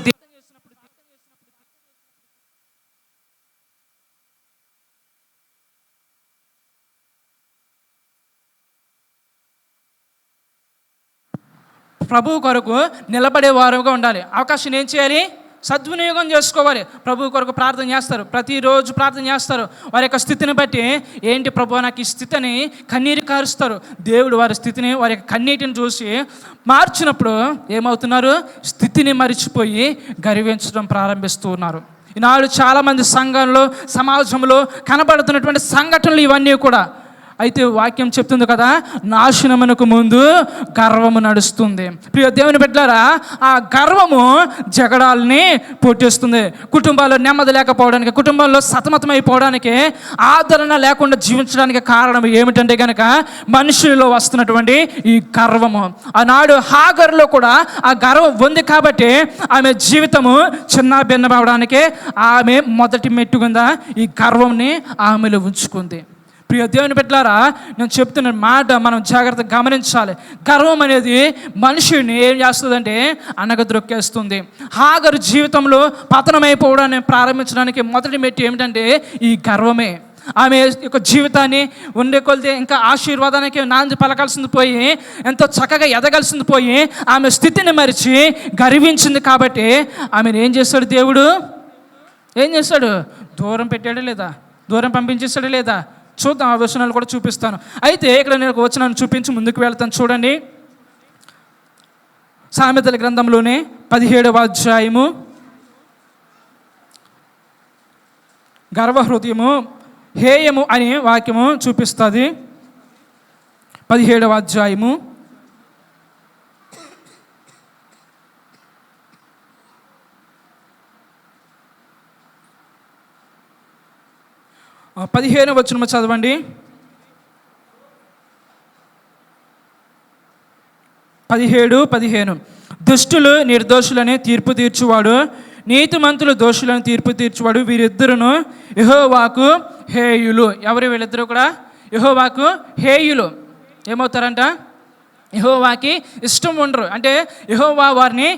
ప్రభువు కొరకు నిలబడే వారుగా ఉండాలి. అవకాశం ఏం చేయాలి? సద్వినియోగం చేసుకోవాలి. ప్రభు కొరకు ప్రార్థన చేస్తారు, ప్రతిరోజు ప్రార్థన చేస్తారు. వారి యొక్క స్థితిని బట్టి ఏంటి ప్రభు నాకు ఈ స్థితిని కన్నీరు కారుస్తారు. దేవుడు వారి స్థితిని, వారి యొక్క కన్నీటిని చూసి మార్చినప్పుడు ఏమవుతున్నారు? స్థితిని మరిచిపోయి గర్వించడం ప్రారంభిస్తూ ఉన్నారు. ఈనాడు చాలామంది సంఘంలో, సమాజంలో కనబడుతున్నటువంటి సంఘటనలు ఇవన్నీ కూడా. అయితే వాక్యం చెప్తుంది కదా, నాశనమునకు ముందు గర్వము నడుస్తుంది. ప్రియ దేవుని బిడ్డలారా, ఆ గర్వము జగడాలని పుట్టిస్తుంది. కుటుంబాల్లో నెమ్మది లేకపోవడానికి, కుటుంబంలో సతమతమైపోవడానికి, ఆదరణ లేకుండా జీవించడానికి కారణం ఏమిటంటే కనుక మనుషుల్లో వస్తున్నటువంటి ఈ గర్వము. ఆనాడు హాగరులో కూడా ఆ గర్వం ఉంది కాబట్టి ఆమె జీవితము చిన్న భిన్నమవడానికి ఆమె మొదటి మెట్టుకుందా ఈ గర్వంని ఆమెలో ఉంచుకుంది. ప్రియ దేవుని బిడ్డలారా, నేను చెప్తున్న మాట మనం జాగ్రత్తగా గమనించాలి. గర్వం అనేది మనిషిని ఏం చేస్తుందంటే అణగద్రొక్కేస్తుంది. హాగరు జీవితంలో పతనమైపోవడాన్ని ప్రారంభించడానికి మొదటి మెట్టు ఏమిటంటే ఈ గర్వమే. ఆమె యొక్క జీవితాన్ని ఉండే కొలితే ఇంకా ఆశీర్వాదానికి నాంది పలకాల్సింది పోయి, ఎంతో చక్కగా ఎదగాల్సింది పోయి ఆమె స్థితిని మరిచి గర్వించింది. కాబట్టి ఆమెను ఏం చేస్తాడు దేవుడు? ఏం చేస్తాడు? దూరం పెట్టాడా లేదా? దూరం పంపించేస్తాడా లేదా? చూద్దాం, ఆ వచనాలు కూడా చూపిస్తాను. అయితే ఇక్కడ నేను ఒక వచనాన్ని చూపించి ముందుకు వెళ్తాను. చూడండి, సామెతల గ్రంథంలోనే 17వ అధ్యాయము, గర్వహృదయము హేయము అనే వాక్యము చూపిస్తుంది. 17వ అధ్యాయము 15వ వచనం చదవండి. 17:15 దుష్టులు నిర్దోషులని తీర్పు తీర్చువాడు, నీతిమంతులు దోషులను తీర్పు తీర్చువాడు, వీరిద్దరును యెహోవాకు హేయులు. ఎవరు వీళ్ళిద్దరూ కూడా? యెహోవాకు హేయులు. ఏమవుతారంట? యెహోవాకి ఇష్టం ఉండరు. అంటే యెహోవా వారిని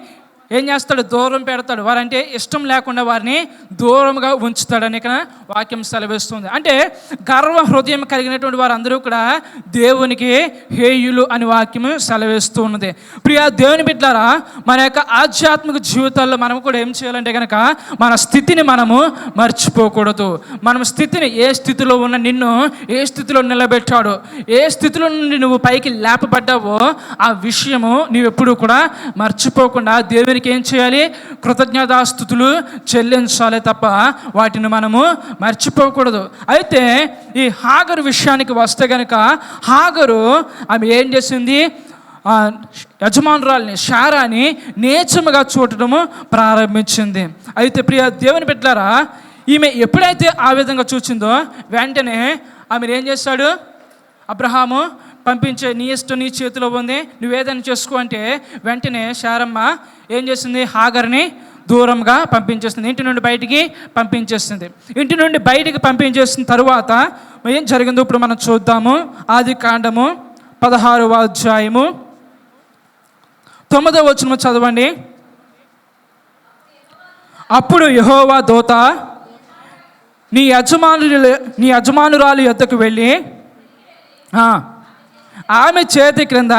ఏం చేస్తాడు? దూరం పెడతాడు. వారంటే ఇష్టం లేకుండా వారిని దూరంగా ఉంచుతాడని ఇక్కడ వాక్యం సెలవిస్తుంది. అంటే గర్వ హృదయం కలిగినటువంటి వారందరూ కూడా దేవునికి హేయులు అని వాక్యం సెలవిస్తూ ఉన్నది. ప్రియ దేవుని బిడ్డలారా, మన యొక్క ఆధ్యాత్మిక జీవితాల్లో మనం కూడా ఏం చేయాలంటే కనుక మన స్థితిని మనము మర్చిపోకూడదు. మనం స్థితిని, ఏ స్థితిలో ఉన్న నిన్ను ఏ స్థితిలో నిలబెట్టాడో, ఏ స్థితిలో నుండి నువ్వు పైకి లేపబడ్డావో ఆ విషయము నీవు ఎప్పుడూ కూడా మర్చిపోకుండా దేవునికి ఏం చేయాలి? కృతజ్ఞతాస్తుతులు చెల్లించాలి తప్ప వాటిని మనము మర్చిపోకూడదు. అయితే ఈ హాగరు విషయానికి వస్తే కనుక, హాగరు ఆమె ఏం చేసింది? యజమానురాల్ని, శారాని నీచముగా చూడటము ప్రారంభించింది. అయితే ప్రియ దేవుని బిడ్డలారా, ఈమె ఎప్పుడైతే ఆ విధంగా చూసిందో వెంటనే ఆమె ఏం చేశాడు? అబ్రహాము పంపించే, నీ ఇష్టం నీ చేతిలో ఉంది, నువ్వేదైనా చేసుకో అంటే వెంటనే శారమ్మ ఏం చేసింది? హాగర్ని దూరంగా పంపించేస్తుంది, ఇంటి నుండి బయటికి పంపించేస్తుంది. ఇంటి నుండి బయటికి పంపించేసిన తరువాత ఏం జరిగిందో ఇప్పుడు మనం చూద్దాము. ఆదికాండము 16వ అధ్యాయము 9వ వచనం చదవండి. అప్పుడు యెహోవా దూత నీ యజమానురాలు యొద్దకు వెళ్ళి ఆమె చేతి క్రింద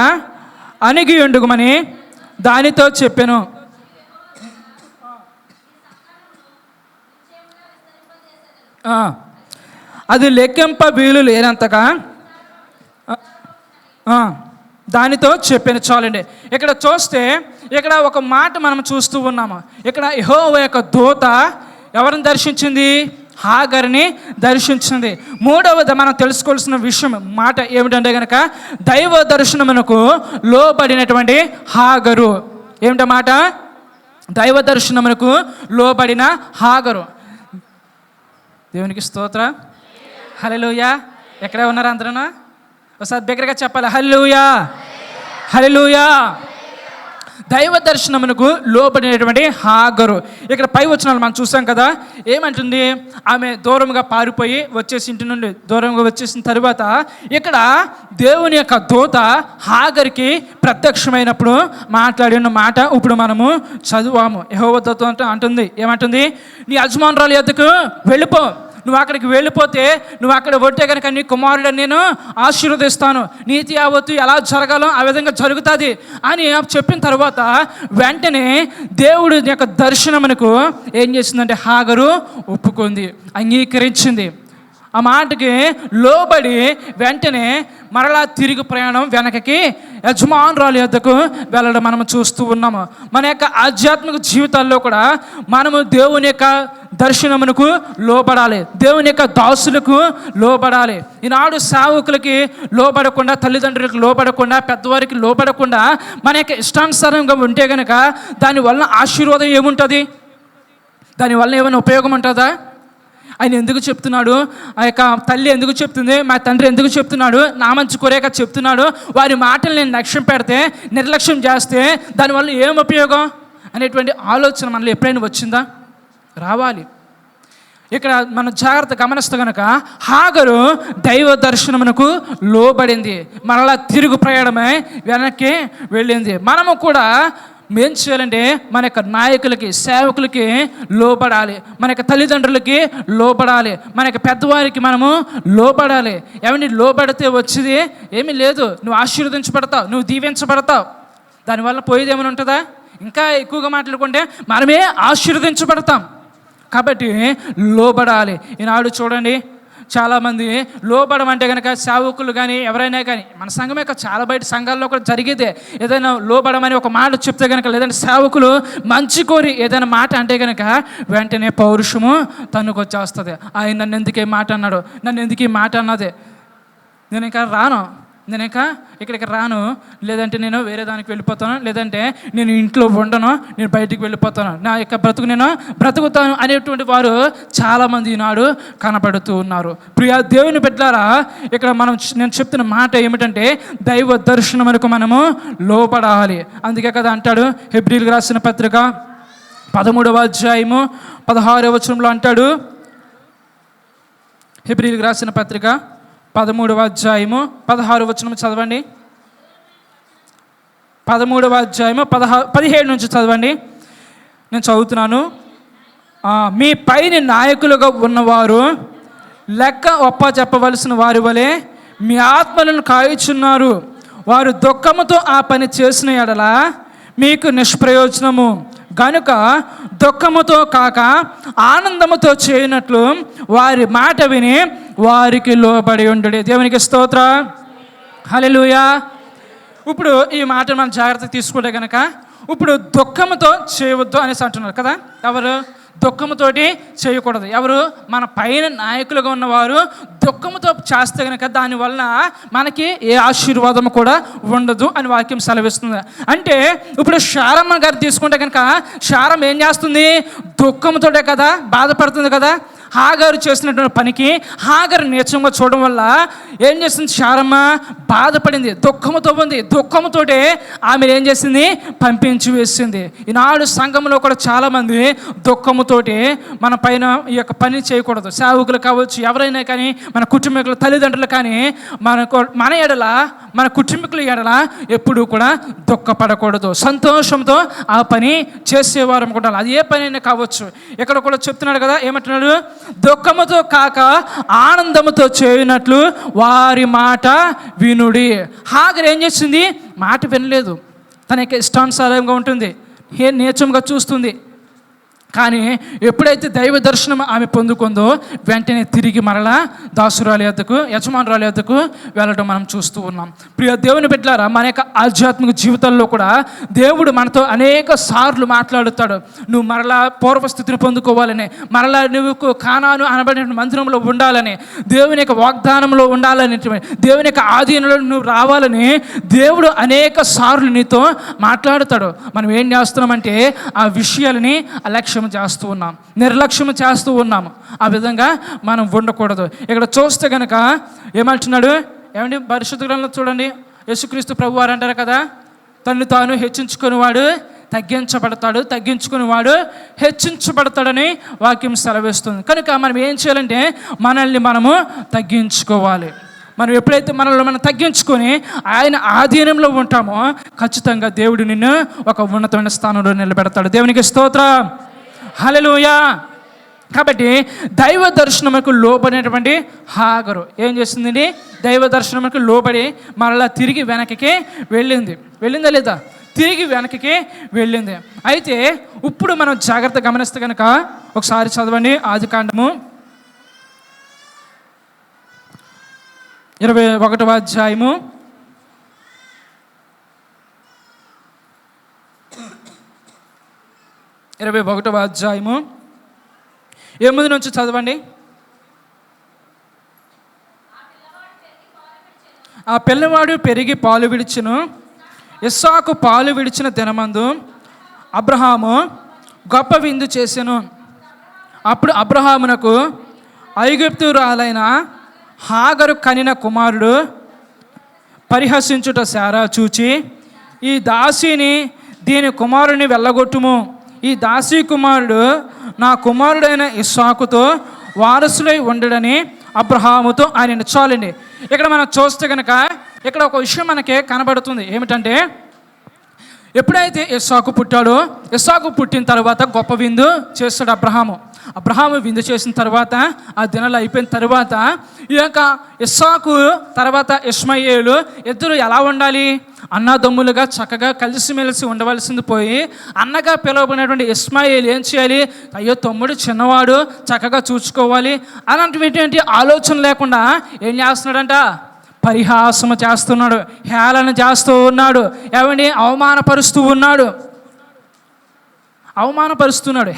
అణిగి ఉండుమని దానితో చెప్పెను. అది లెక్కింప వీలు లేనంతగా దానితో చెప్పాను. చాలండి. ఇక్కడ చూస్తే ఇక్కడ ఒక మాట మనం చూస్తూ ఉన్నాము. ఇక్కడ యెహోవా యొక్క దూత ఎవరిని దర్శించింది? హాగర్ని దర్శించింది. మూడవది మనం తెలుసుకోవాల్సిన విషయం మాట ఏమిటంటే కనుక దైవ దర్శనమునకు లోబడినటువంటి హాగరు. ఏమిటమాట? దైవ దర్శనమునకు లోబడిన హాగరు. దేవునికి స్తోత్ర. హల్లెలూయా. ఎక్కడ ఉన్నారు అందరూ? ఒకసారి దగ్గరగా చెప్పాలి. హల్లెలూయా, హల్లెలూయా. దైవ దర్శనమునకు లోబడినటువంటి హాగరు. ఇక్కడ పై వచనాలు మనం చూసాం కదా. ఏమంటుంది? ఆమె దూరంగా పారిపోయి వచ్చేసి, ఇంటి నుండి దూరంగా వచ్చేసిన తర్వాత ఇక్కడ దేవుని యొక్క దూత హాగర్కి ప్రత్యక్షమైనప్పుడు మాట్లాడిన మాట ఇప్పుడు మనము చదువాము. యెహోవా దూత అంటుంది, ఏమంటుంది? నీ యజమానురాలు యొద్దకు వెళ్ళిపో, నువ్వు అక్కడికి వెళ్ళిపోతే నువ్వు అక్కడ ఉంటే కనుక నీ కుమారుడిని నేను ఆశీర్వదిస్తాను, నీతి యావత్తు ఎలా జరగాలో ఆ విధంగా జరుగుతుంది అని చెప్పిన తర్వాత వెంటనే దేవుడి యొక్క దర్శనమునకు ఏం చేసిందంటే హాగరు ఒప్పుకుంది, అంగీకరించింది. ఆ మాటకి లోబడి వెంటనే మరలా తిరిగి ప్రయాణం వెనకకి యజమానురాలు యొద్దకు వెళ్ళడం మనం చూస్తూ ఉన్నాము. మన యొక్క ఆధ్యాత్మిక జీవితాల్లో కూడా మనము దేవుని యొక్క దర్శనమునకు లోబడాలి, దేవుని యొక్క దాసులకు లోబడాలి. ఈనాడు సేవకులకి లోబడకుండా, తల్లిదండ్రులకు లోబడకుండా, పెద్దవారికి లోబడకుండా మన యొక్క ఇష్టానుసారంగా ఉంటే కనుక దానివల్ల ఆశీర్వాదం ఏముంటుంది? దానివల్ల ఏమైనా ఉపయోగం ఉంటుందా? ఆయన ఎందుకు చెప్తున్నాడు, ఆ యొక్క తల్లి ఎందుకు చెప్తుంది, మా తండ్రి ఎందుకు చెప్తున్నాడు, నా మంచి కొరేక చెప్తున్నాడు, వారి మాటలు నేను లక్ష్యం పెడితే, నిర్లక్ష్యం చేస్తే దానివల్ల ఏం ఉపయోగం అనేటువంటి ఆలోచన మనలో ఎప్పుడైనా వచ్చిందా? రావాలి. ఇక్కడ మనం జాగ్రత్త గమనిస్తే కనుక హాగరు దైవ దర్శనమునకు లోబడింది, మరలా తిరుగు ప్రయాణమై వెనక్కి వెళ్ళింది. మనము కూడా ఏం చేయాలంటే మన యొక్క నాయకులకి, సేవకులకి లోబడాలి, మన యొక్క తల్లిదండ్రులకి లోబడాలి, మన యొక్క పెద్దవారికి మనము లోబడాలి. ఏమంటే లోబడితే వచ్చేది ఏమీ లేదు, నువ్వు ఆశీర్వదించబడతావు, నువ్వు దీవించబడతావు. దానివల్ల పోయేది ఏమైనా ఉంటుందా? ఇంకా ఎక్కువగా మాట్లాడుకుంటే మనమే ఆశీర్వదించబడతాం. కాబట్టి లోబడాలి. ఈనాడు చూడండి, చాలామంది లోబడమంటే కనుక సేవకులు కానీ ఎవరైనా కానీ, మన సంఘమే కాదు, చాలా బయట సంఘాల్లో కూడా జరిగేదే. ఏదైనా లోబడమని ఒక మాట చెప్తే కనుక, లేదంటే సేవకులు మంచి కోరి ఏదైనా మాట అంటే కనుక వెంటనే పౌరుషము తన్నుకొచ్చేస్తుంది. ఆయన నన్ను ఎందుకు ఈ మాట అన్నాడు, నన్ను ఎందుకు ఈ మాట అన్నదే, నేను ఇంకా రాను, నేను ఇంకా ఇక్కడికి రాను, లేదంటే నేను వేరే దానికి వెళ్ళిపోతాను, లేదంటే నేను ఇంట్లో ఉండను, నేను బయటికి వెళ్ళిపోతాను, నా యొక్క బ్రతుకు నేను బ్రతుకుతాను అనేటువంటి వారు చాలామంది ఈనాడు కనపడుతూ ఉన్నారు. ప్రియా దేవుని బిడ్డలారా, ఇక్కడ నేను చెప్తున్న మాట ఏమిటంటే దైవ దర్శనమునకు మనము లోపడాలి. అందుకే కదా అంటాడు హెబ్రీయులకు రాసిన పత్రిక 13వ అధ్యాయము 16వ వచనంలో అంటాడు, హెబ్రీయులకు రాసిన పత్రిక 13వ అధ్యాయము 16వ వచనం చదవండి. 13వ అధ్యాయము 17 నుంచి చదవండి. నేను చదువుతున్నాను. మీ పైన నాయకులుగా ఉన్నవారు లెక్క ఒప్ప చెప్పవలసిన వారి వలె మీ ఆత్మలను కాయుచున్నారు. వారు దుఃఖముతో ఆ పని చేసిన ఎడల మీకు నిష్ప్రయోజనము గనుక దుఃఖముతో కాక ఆనందముతో చేయనట్లు వారి మాట విని వారికి లోబడి ఉండు. దేవునికి స్తోత్రం, హల్లెలూయా. ఇప్పుడు ఈ మాట మనం జాగ్రత్త తీసుకుంటే కనుక, ఇప్పుడు దుఃఖముతో చేయవద్దు అనేసి అంటున్నారు కదా. ఎవరు దుఃఖముతోటి చేయకూడదు? ఎవరు? మన పైన నాయకులుగా ఉన్నవారు దుఃఖముతో చేస్తే కనుక దానివల్ల మనకి ఏ ఆశీర్వాదం కూడా ఉండదు అని వాక్యం సెలవిస్తుంది. అంటే ఇప్పుడు శారమ్మ గారు తీసుకుంటే కనుక, శారమ్మ ఏం చేస్తుంది? దుఃఖముతోటే కదా బాధపడుతుంది కదా. హాగరు చేసినటువంటి పనికి హాగరు నీచంగా చూడడం వల్ల ఏం చేసింది? శారమ్మ బాధపడింది, దుఃఖముతో ఉంది. దుఃఖముతోటే ఆమె ఏం చేసింది? పంపించి వేసింది. ఈనాడు సంఘంలో కూడా చాలామంది దుఃఖముతోటి మన పైన ఈ యొక్క పని చేయకూడదు. సేవకులు కావచ్చు, ఎవరైనా కానీ, మన కుటుంబీకులు, తల్లిదండ్రులు కానీ, మన ఎడల, మన కుటుంబీకుల ఎడల ఎప్పుడూ కూడా దుఃఖపడకూడదు. సంతోషంతో ఆ పని చేసేవారు కూడా, అది ఏ పని అయినా కావచ్చు. ఇక్కడ కూడా చెప్తున్నాడు కదా, ఏమంటున్నాడు? దుఃఖముతో కాక ఆనందముతో చేయనట్లు వారి మాట వినుడి. హాగర్ ఏం చేసింది? మాట వినలేదు. తన యొక్క ఇష్టానుసారంగా ఉంటుంది, ఏ నీచంగా చూస్తుంది. కానీ ఎప్పుడైతే దైవ దర్శనం ఆమె పొందుకుందో వెంటనే తిరిగి మరలా దాసురాలి వద్దకు, యజమానురాలి వద్దకు వెళ్ళడం మనం చూస్తూ ఉన్నాం. ప్రియ దేవుని బిడ్డలారా, మన యొక్క ఆధ్యాత్మిక జీవితంలో కూడా దేవుడు మనతో అనేక సార్లు మాట్లాడుతాడు. నువ్వు మరలా పూర్వస్థితిని పొందుకోవాలని, మరలా నువ్వు కానాను అనబడిన మందిరంలో ఉండాలని, దేవుని యొక్క వాగ్దానంలో ఉండాలని, దేవుని యొక్క ఆధీనంలో నువ్వు రావాలని దేవుడు అనేక సార్లు నీతో మాట్లాడుతాడు. మనం ఏం చేస్తున్నామంటే ఆ విషయాలని అలక్ష్యం చేస్తూ ఉన్నాం, నిర్లక్ష్యం చేస్తూ ఉన్నాము. ఆ విధంగా మనం ఉండకూడదు. ఇక్కడ చూస్తే కనుక ఏమంటున్నాడు? ఏమండి, పరిశుద్ధ గ్రంథంలో చూడండి, యేసుక్రీస్తు ప్రభువారు అంటారు కదా, తను తాను హెచ్చించుకునేవాడు తగ్గించబడతాడు, తగ్గించుకునేవాడు హెచ్చించబడతాడని వాక్యం సెలవిస్తుంది. కనుక మనం ఏం చేయాలంటే మనల్ని మనము తగ్గించుకోవాలి. మనం ఎప్పుడైతే మనల్ని మనం తగ్గించుకొని ఆయన ఆధీనంలో ఉంటామో ఖచ్చితంగా దేవుడు నిన్ను ఒక ఉన్నతమైన స్థానంలో నిలబెడతాడు. దేవునికి స్తోత్రం, హల్లెలూయా. కాబట్టి దైవ దర్శనముకు లోబడినటువంటి హాగరు ఏం చేస్తుందండి? దైవ దర్శనముకు లోబడి మరలా తిరిగి వెనక్కి వెళ్ళిందా లేదా? తిరిగి వెనక్కి వెళ్ళింది. అయితే ఇప్పుడు మనం జాగ్రత్త గమనిస్తే కనుక ఒకసారి చదవండి ఆదికాండము 21వ అధ్యాయము 21వ అధ్యాయము 8 నుంచి చదవండి. ఆ పిల్లవాడు పెరిగి పాలు విడిచెను. ఇస్సాకు పాలు విడిచిన దినమందు అబ్రహాము గొప్ప విందు చేసెను. అప్పుడు అబ్రహామునకు ఐగుప్తురాలైన హాగరు కనిన కుమారుడు పరిహసించుట శారా చూచి, ఈ దాసిని దీని కుమారుని వెళ్ళగొట్టుము, ఈ దాసి కుమారుడు నా కుమారుడైన ఇస్సాకుతో వారసులై ఉండడని అబ్రహాముతో ఆయన. చాలండి. ఇక్కడ మనం చూస్తే కనుక ఇక్కడ ఒక విషయం మనకి కనబడుతుంది. ఏమిటంటే, ఎప్పుడైతే ఇస్సాకు పుట్టాడో, ఇస్సాకు పుట్టిన తర్వాత గొప్ప విందు చేస్తాడు అబ్రహాము విందు చేసిన తర్వాత ఆ దినాలు అయిపోయిన తర్వాత ఈ యొక్క ఇస్సాకు తర్వాత ఇష్మాయేలు ఇద్దరు ఎలా ఉండాలి? అన్నదమ్ములుగా చక్కగా కలిసిమెలిసి ఉండవలసింది పోయి, అన్నగా పిలువబడినటువంటి ఇష్మాయేలు ఏం చేయాలి? అయ్యో తమ్ముడు చిన్నవాడు, చక్కగా చూసుకోవాలి అలాంటివి ఆలోచన లేకుండా ఏం చేస్తున్నాడంట? పరిహాసము చేస్తున్నాడు, హేళన చేస్తూ ఉన్నాడు. ఏమండి? అవమానపరుస్తున్నాడు,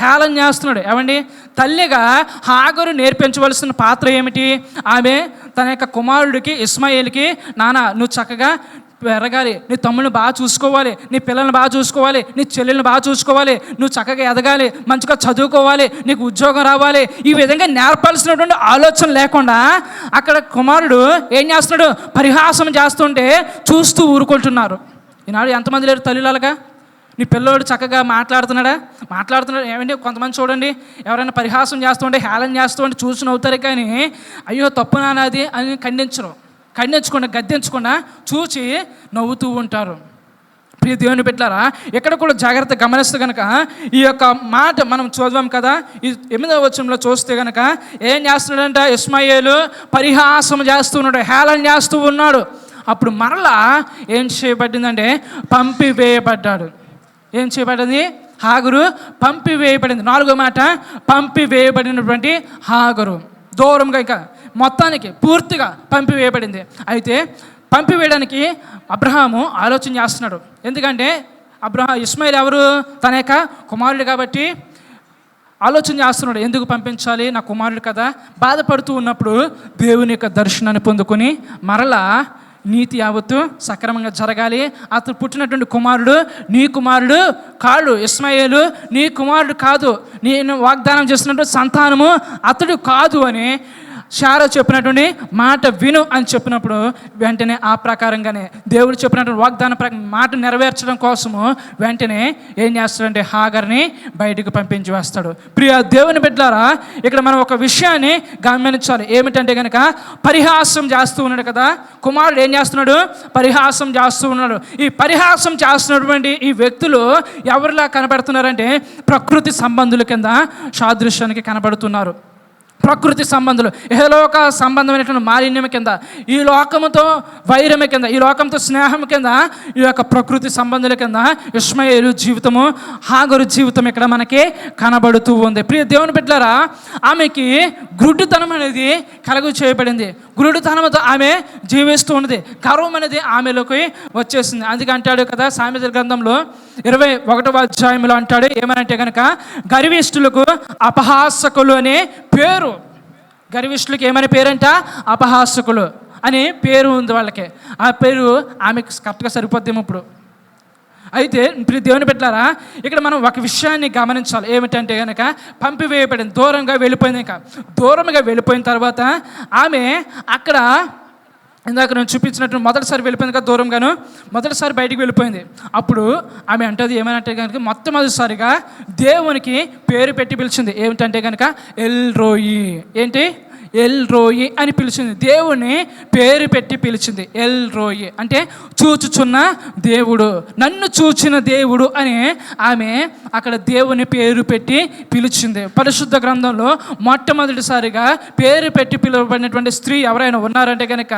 హేళన చేస్తున్నాడు. ఏమండి? తల్లిగా హాగరు నేర్పించవలసిన పాత్ర ఏమిటి? ఆమె తన యొక్క కుమారుడికి ఇష్మాయేలుకి, నాన్న నువ్వు చక్కగా పెరగాలి, నీ తమ్ముడిని బాగా చూసుకోవాలి, నీ పిల్లల్ని బాగా చూసుకోవాలి, నీ చెల్లెల్ని బాగా చూసుకోవాలి, నువ్వు చక్కగా ఎదగాలి, మంచిగా చదువుకోవాలి, నీకు ఉద్యోగం రావాలి, ఈ విధంగా నేర్పాల్సినటువంటి ఆలోచన లేకుండా అక్కడ కుమారుడు ఏం చేస్తున్నాడు? పరిహాసం చేస్తుంటే చూస్తూ ఊరుకుంటున్నారు. ఈనాడు ఎంతమంది లేరు తల్లిలాగా? నీ పిల్లోడు చక్కగా మాట్లాడుతున్నాడు. ఏమండి? కొంతమంది చూడండి, ఎవరైనా పరిహాసం చేస్తుంటే, హేళన చేస్తుంటే చూసి నవ్వుతారు, కానీ అయ్యో తప్పు నానాది అని గద్దించకుండా చూచి నవ్వుతూ ఉంటారు. ప్రియ దేవుని బిడ్డలారా, ఇక్కడ కూడా జాగ్రత్త గమనిస్తే కనుక ఈ యొక్క మాట మనం చదవం కదా. ఈ 8వ వచనంలో చూస్తే కనుక ఏం చేస్తున్నాడంట? ఇష్మాయేలు పరిహాసం చేస్తున్నాడు, హేళన చేస్తూ ఉన్నాడు. అప్పుడు మరలా ఏం చేయబడిందంటే పంపివేయబడ్డాడు. ఏం చేయబడింది? హాగరు పంపివేయబడింది. 4వ మాట, పంపివేయబడినటువంటి హాగరు దూరంగా, ఇంకా మొత్తానికి పూర్తిగా పంపివేయబడింది. అయితే పంపివేయడానికి అబ్రహాము ఆలోచన చేస్తున్నాడు. ఎందుకంటే ఇష్మాయేలు ఎవరు? తన యొక్క కుమారుడు కాబట్టి ఆలోచన చేస్తున్నాడు, ఎందుకు పంపించాలి, నా కుమారుడు కదా. బాధపడుతూ ఉన్నప్పుడు దేవుని యొక్క దర్శనాన్ని పొందుకొని మరలా నీతి యావత్తు సక్రమంగా జరగాలి. అతను పుట్టినటువంటి కుమారుడు నీ కుమారుడు కాడు, ఇష్మాయేలు నీ కుమారుడు కాదు, నేను వాగ్దానం చేస్తున్నటువంటి సంతానము అతడు కాదు అని శారా చెప్పినటువంటి మాట విను అని చెప్పినప్పుడు వెంటనే ఆ ప్రకారంగానే దేవుడు చెప్పినటువంటి వాగ్దాన మాట నెరవేర్చడం కోసము వెంటనే ఏం చేస్తాడంటే హాగర్ని బయటకు పంపించి వేస్తాడు. ప్రియ దేవుని బిడ్డలారా, ఇక్కడ మనం ఒక విషయాన్ని గమనించాలి. ఏమిటంటే కనుక పరిహాసం చేస్తూ ఉన్నాడు కదా కుమారుడు. ఏం చేస్తున్నాడు? పరిహాసం చేస్తూ ఉన్నాడు. ఈ పరిహాసం చేస్తున్నటువంటి ఈ వ్యక్తులు ఎవరిలా కనబడుతున్నారంటే ప్రకృతి సంబంధుల కింద సాదృశ్యానికి కనబడుతున్నారు. ప్రకృతి సంబంధులు, ఇహలోక సంబంధమైనటువంటి మాలిన్యం కింద, ఈ లోకముతో వైరము కింద, ఈ లోకంతో స్నేహం కింద, ఈ యొక్క ప్రకృతి సంబంధుల కింద ఇష్మాయేలు జీవితము, హాగరు జీవితం ఇక్కడ మనకి కనబడుతూ ఉంది. ప్రియ దేవుని బిడ్డలారా, ఆమెకి గుడ్డితనం అనేది కలుగు చేయబడింది. గురుడుతనంతో ఆమె జీవిస్తూ ఉన్నది. గర్వం అనేది ఆమెలోకి వచ్చేసింది. అందుకే అంటాడు కదా సామెతల గ్రంథంలో 21వ అధ్యాయంలో అంటాడు, ఏమనంటే కనుక గర్విష్ఠులకు అపహాసకులు అనే పేరు. గర్విష్ఠులకి ఏమనే పేరంట? అపహాసకులు అని పేరు ఉంది వాళ్ళకి. ఆ పేరు ఆమెకు కరెక్ట్గా సరిపోద్దేమో ఇప్పుడు. అయితే ప్రియ దేవుని బిడ్డలారా, ఇక్కడ మనం ఒక విషయాన్ని గమనించాలి. ఏమిటంటే కనుక పంపివేయబడింది, దూరంగా వెళ్ళిపోయింది. ఇంకా దూరంగా వెళ్ళిపోయిన తర్వాత ఆమె అక్కడ ఇందాక నేను చూపించినట్టు మొదటిసారి వెళ్ళిపోయింది కదా దూరంగాను, మొదటిసారి బయటికి వెళ్ళిపోయింది. అప్పుడు ఆమె అంటది ఏమనంటే కనుక మొట్టమొదటిసారిగా దేవునికి పేరు పెట్టి పిలిచింది. ఏమిటంటే కనుక ఎల్ రోయి. ఏంటి? ఎల్ రోయి అని పిలిచింది. దేవుని పేరు పెట్టి పిలిచింది. ఎల్ రోయి అంటే చూచుచున్న దేవుడు, నన్ను చూచిన దేవుడు అని ఆమె అక్కడ దేవుని పేరు పెట్టి పిలిచింది. పరిశుద్ధ గ్రంథంలో మొట్టమొదటిసారిగా పేరు పెట్టి పిలువబడినటువంటి స్త్రీ ఎవరైనా ఉన్నారంటే కనుక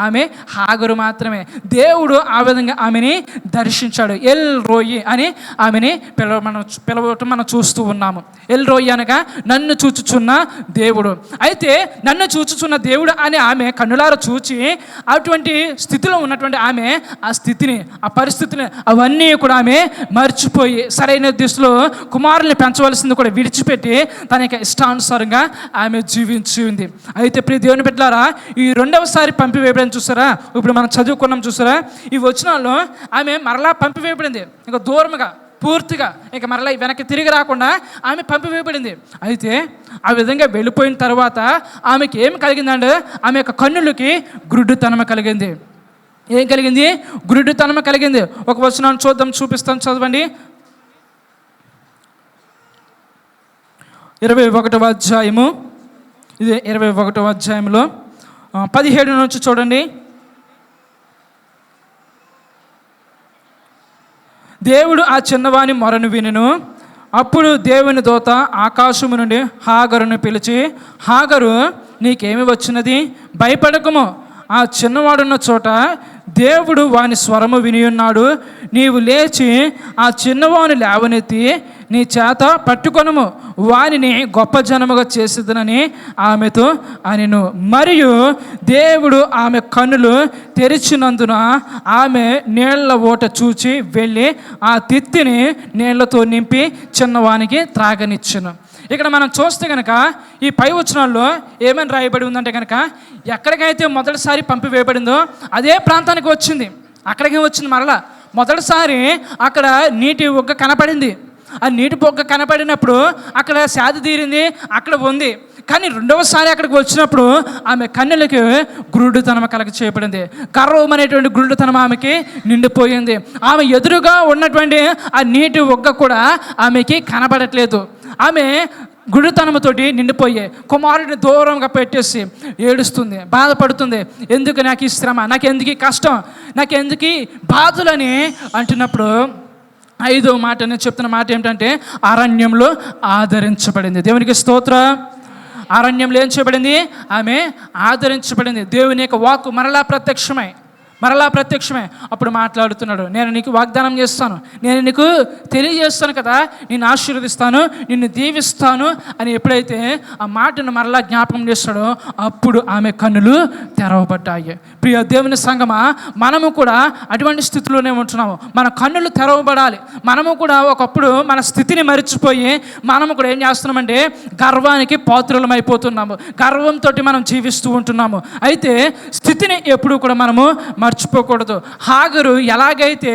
ఆమె హాగరు మాత్రమే. దేవుడు ఆ విధంగా ఆమెని దర్శించాడు. ఎల్ రోయి అని ఆమెని పిలవటం మనం చూస్తూ ఉన్నాము. ఎల్ రోయి అనగా నన్ను చూచుచున్న దేవుడు. అయితే నన్ను చూచుచున్న దేవుడు అని ఆమె కన్నులారా చూచి అటువంటి స్థితిలో ఉన్నటువంటి ఆమె ఆ స్థితిని, ఆ పరిస్థితిని అవన్నీ కూడా ఆమె మర్చిపోయి సరైన దిశలో కుమారుల్ని పెంచవలసింది కూడా విడిచిపెట్టి తన యొక్క ఇష్టానుసారంగా ఆమె జీవించింది. అయితే ప్రియ దేవుని బిడ్డలారా, ఈ రెండవసారి పంపివేయబడిన చూసారా, ఇప్పుడు మనం చదువుకున్నాం చూసారా, ఈ వచనాల్లో ఆమె మరలా పంపివేయబడింది. ఇంకా దూరంగా పూర్తిగా ఇక మరలా వెనక్కి తిరిగి రాకుండా ఆమె పంపివేయబడింది. అయితే ఆ విధంగా వెళ్ళిపోయిన తర్వాత ఆమెకి ఏం కలిగిందంటే ఆమె యొక్క కన్నులకి గురుడుతనం కలిగింది. ఏం కలిగింది? గురుడుతనం కలిగింది. ఒక వచనాన్ని చూద్దాం, చూపిస్తాను, చదవండి. 21వ అధ్యాయము, ఇది 21వ అధ్యాయంలో 17 నుంచి చూడండి. దేవుడు ఆ చిన్నవాని మొరను వినెను. అప్పుడు దేవుని దూత ఆకాశము నుండి హాగరును పిలిచి, హాగరు, నీకేమి వచ్చినది? భయపడకము, ఆ చిన్నవాడున్న చోట దేవుడు వాని స్వరము వినియున్నాడు. నీవు లేచి ఆ చిన్నవాని లేవనెత్తి నీ చేత పట్టుకొనుము, వానిని గొప్ప జనముగా చేసేదనని ఆమెతో అనెను. మరియు దేవుడు ఆమె కన్నులు తెరిచినందున ఆమె నీళ్ల ఓట చూచి వెళ్ళి ఆ తిత్తిని నీళ్లతో నింపి చిన్నవానికి త్రాగనిచ్చెను. ఇక్కడ మనం చూస్తే కనుక ఈ పై వచనాల్లో ఏమని రాయబడి ఉందంటే కనుక ఎక్కడికైతే మొదటిసారి పంపివేయబడిందో అదే ప్రాంతానికి వచ్చింది. అక్కడికి వచ్చింది. మరలా మొదటిసారి అక్కడ నీటి ఒక్క కనపడింది. ఆ నీటి పొగ్గ కనపడినప్పుడు అక్కడ శాది తీరింది, అక్కడ ఉంది. కానీ రెండవసారి అక్కడికి వచ్చినప్పుడు ఆమె కన్నులకి గురుడుతనం కలగ చేయబడింది. గర్వం అనేటువంటి గురుడుతనం ఆమెకి నిండిపోయింది. ఆమె ఎదురుగా ఉన్నటువంటి ఆ నీటి ఒగ్గ కూడా ఆమెకి కనబడట్లేదు. ఆమె గుడితనంతోటి నిండిపోయే కుమారుడిని దూరంగా పెట్టేసి ఏడుస్తుంది, బాధపడుతుంది. ఎందుకు నాకు ఈ శ్రమ, నాకు ఎందుకు ఈ కష్టం, నాకు ఎందుకు ఈ బాధలని అంటున్నప్పుడు 5వ మాట నేను చెప్తున్న మాట ఏమిటంటే అరణ్యంలో ఆదరించబడింది. దేవునికి స్తోత్రం. అరణ్యంలో ఏం చేయబడింది? ఆమె ఆదరించబడింది. దేవుని యొక్క వాక్కు మరలా ప్రత్యక్షమై అప్పుడు మాట్లాడుతున్నాడు. నేను నీకు వాగ్దానం చేస్తాను, నేను నీకు తెలియజేస్తాను కదా, నిన్ను ఆశీర్వదిస్తాను, నిన్ను దీవిస్తాను అని ఎప్పుడైతే ఆ మాటను మరలా జ్ఞాపకం చేస్తాడో అప్పుడు ఆమె కన్నులు తెరవబడ్డాయి. ప్రియ దేవుని సంగమా, మనము కూడా అటువంటి స్థితిలోనే ఉంటున్నాము. మన కన్నులు తెరవబడాలి. మనము కూడా ఒకప్పుడు మన స్థితిని మరిచిపోయి మనము కూడా ఏం చేస్తున్నామంటే గర్వానికి పాత్రలం అయిపోతున్నాము. గర్వంతో మనం జీవిస్తూ ఉంటున్నాము. అయితే స్థితిని ఎప్పుడు కూడా మనము మర్చిపోకూడదు. హాగరు ఎలాగైతే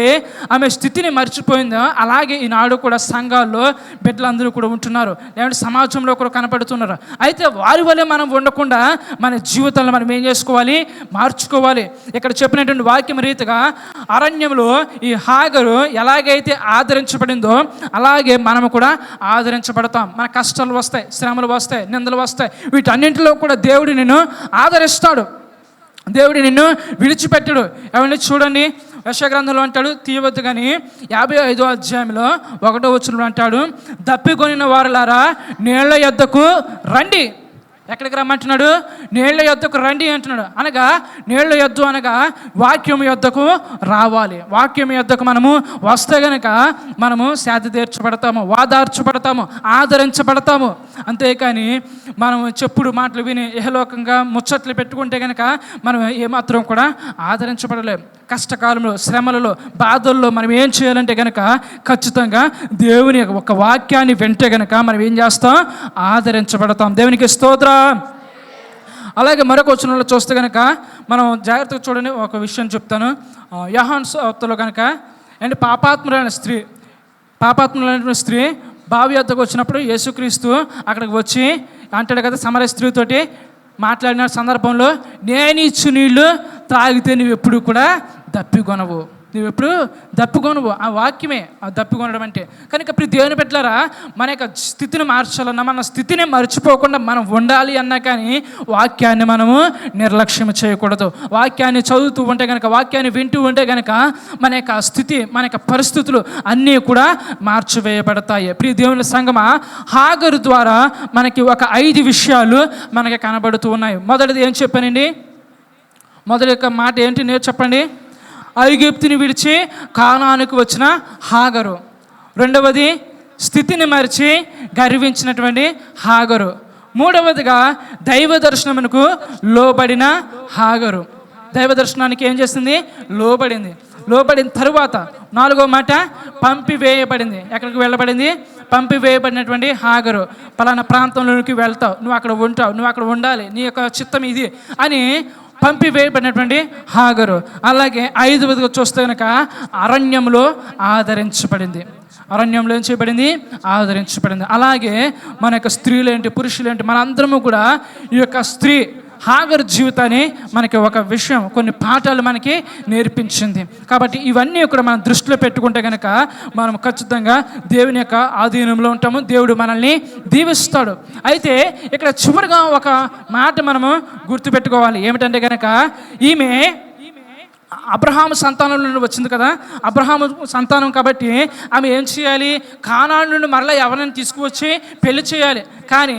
ఆమె స్థితిని మర్చిపోయిందో అలాగే ఈనాడు కూడా సంఘాల్లో బిడ్డలందరూ కూడా ఉంటున్నారు, లేదంటే సమాజంలో కూడా కనపడుతున్నారు. అయితే వారి వల్లే మనం ఉండకుండా మన జీవితంలో మనం ఏం చేసుకోవాలి? మార్చుకోవాలి. ఇక్కడ చెప్పినటువంటి వాక్యం రీతిగా అరణ్యంలో ఈ హాగరు ఎలాగైతే ఆదరించబడిందో అలాగే మనము కూడా ఆదరించబడతాం. మన కష్టాలు వస్తాయి, శ్రమలు వస్తాయి, నిందలు వస్తాయి. వీటన్నింటిలో కూడా దేవుడు నిన్ను ఆదరిస్తాడు. దేవుడు నిన్ను విడిచిపెట్టడు. ఎవరిని చూడండి, యెషయా అంటాడు, తీయవద్దు కానీ 55వ అధ్యాయంలో 1వ వచనంలో అంటాడు, దప్పికొనిన వారులారా నీళ్ల యొద్దకు రండి. ఎక్కడికి రమ్మంటున్నాడు? నీళ్ల యొద్దకు రండి అంటున్నాడు. అనగా నీళ్ల యొద్దు అనగా వాక్యం యొద్దకు రావాలి. వాక్యం యొద్దకు మనము వస్తే గనక మనము శాంతి తీర్చబడతాము, వాదార్చబడతాము, ఆదరించబడతాము. అంతేకాని మనం చెప్పుడు మాటలు విని ఇహలోకంగా ముచ్చట్లు పెట్టుకుంటే కనుక మనం ఏమాత్రం కూడా ఆదరించబడలేము. కష్టకాలంలో, శ్రమలలో, బాధల్లో మనం ఏం చేయాలంటే కనుక ఖచ్చితంగా దేవుని ఒక వాక్యాన్ని వింటే కనుక మనం ఏం చేస్తాం? ఆదరించబడతాం. దేవునికి స్తోత్రం. అలాగే మరొక వచనంలో చూస్తే కనుక మనం జాగ్రత్తగా చూడండి. ఒక విషయం చెప్తాను. యోహాను సువార్తలో కనుక అండ్ పాపాత్ములైన స్త్రీ బావి వద్దకు వచ్చినప్పుడు యేసుక్రీస్తు అక్కడికి వచ్చి అంటాడు కదా, సమరయ స్త్రీతోటి మాట్లాడిన సందర్భంలో, నేను ఇచ్చు నీళ్ళు త్రాగితే నువ్వు ఎప్పుడు కూడా దప్పికొనవు. నువ్వు ఎప్పుడు దప్పుకొనువు. ఆ వాక్యమే ఆ దప్పుకొనడం అంటే. కనుక ఇప్పుడు దేవుని బిడ్డలారా, మన యొక్క స్థితిని మార్చాలన్నా, మన స్థితిని మర్చిపోకుండా మనం ఉండాలి అన్నా కానీ వాక్యాన్ని మనము నిర్లక్ష్యం చేయకూడదు. వాక్యాన్ని చదువుతూ ఉంటే కనుక, వాక్యాన్ని వింటూ ఉంటే కనుక మన యొక్క స్థితి, మన యొక్క పరిస్థితులు అన్నీ కూడా మార్చివేయబడతాయి. ప్రియ దేవుని సంగమా, హాగరు ద్వారా మనకి ఒక 5 విషయాలు మనకి కనబడుతూ ఉన్నాయి. మొదటిది ఏం చెప్పానండి? మొదటి యొక్క మాట ఏంటి నేను చెప్పండి? ఐగుప్తుని విడిచి కానానుకు వచ్చిన హాగరు. రెండవది స్థితిని మరిచి గర్వించినటువంటి హాగరు. మూడవదిగా దైవ దర్శనమునకు లోబడిన హాగరు. దైవ దర్శనానికి ఏం చేసింది? లోబడిన తరువాత 4వ మాట పంపివేయబడింది. ఎక్కడికి వెళ్ళబడింది? పంపివేయబడినటువంటి హాగరు. పలానా ప్రాంతంలోనికి వెళ్తావు, నువ్వు అక్కడ ఉంటావు, నువ్వు అక్కడ ఉండాలి, నీ యొక్క చిత్తం ఇది అని పంపివేయబడినటువంటి హాగరు. అలాగే 5వదిగా చూస్తే కనుక అరణ్యంలో ఆదరించబడింది. అరణ్యంలో ఏం చేయబడింది? ఆదరించబడింది. అలాగే మన యొక్క స్త్రీలేంటి, పురుషులేంటి, మన అందరము కూడా ఈ యొక్క స్త్రీ హాగరు జీవితాన్ని మనకి ఒక విషయం, కొన్ని పాఠాలు మనకి నేర్పించింది. కాబట్టి ఇవన్నీ కూడా మనం దృష్టిలో పెట్టుకుంటే కనుక మనం ఖచ్చితంగా దేవుని యొక్క ఆధీనంలో ఉంటాము. దేవుడు మనల్ని దీవిస్తాడు. అయితే ఇక్కడ చివరిగా ఒక మాట మనము గుర్తుపెట్టుకోవాలి. ఏమిటంటే కనుక ఈమె అబ్రహాము సంతానం నుండి వచ్చింది కదా. అబ్రహాము సంతానం కాబట్టి ఆమె ఏం చేయాలి? కానాను నుండి మరలా ఎవరిని తీసుకువచ్చి పెళ్లి చేయాలి. కానీ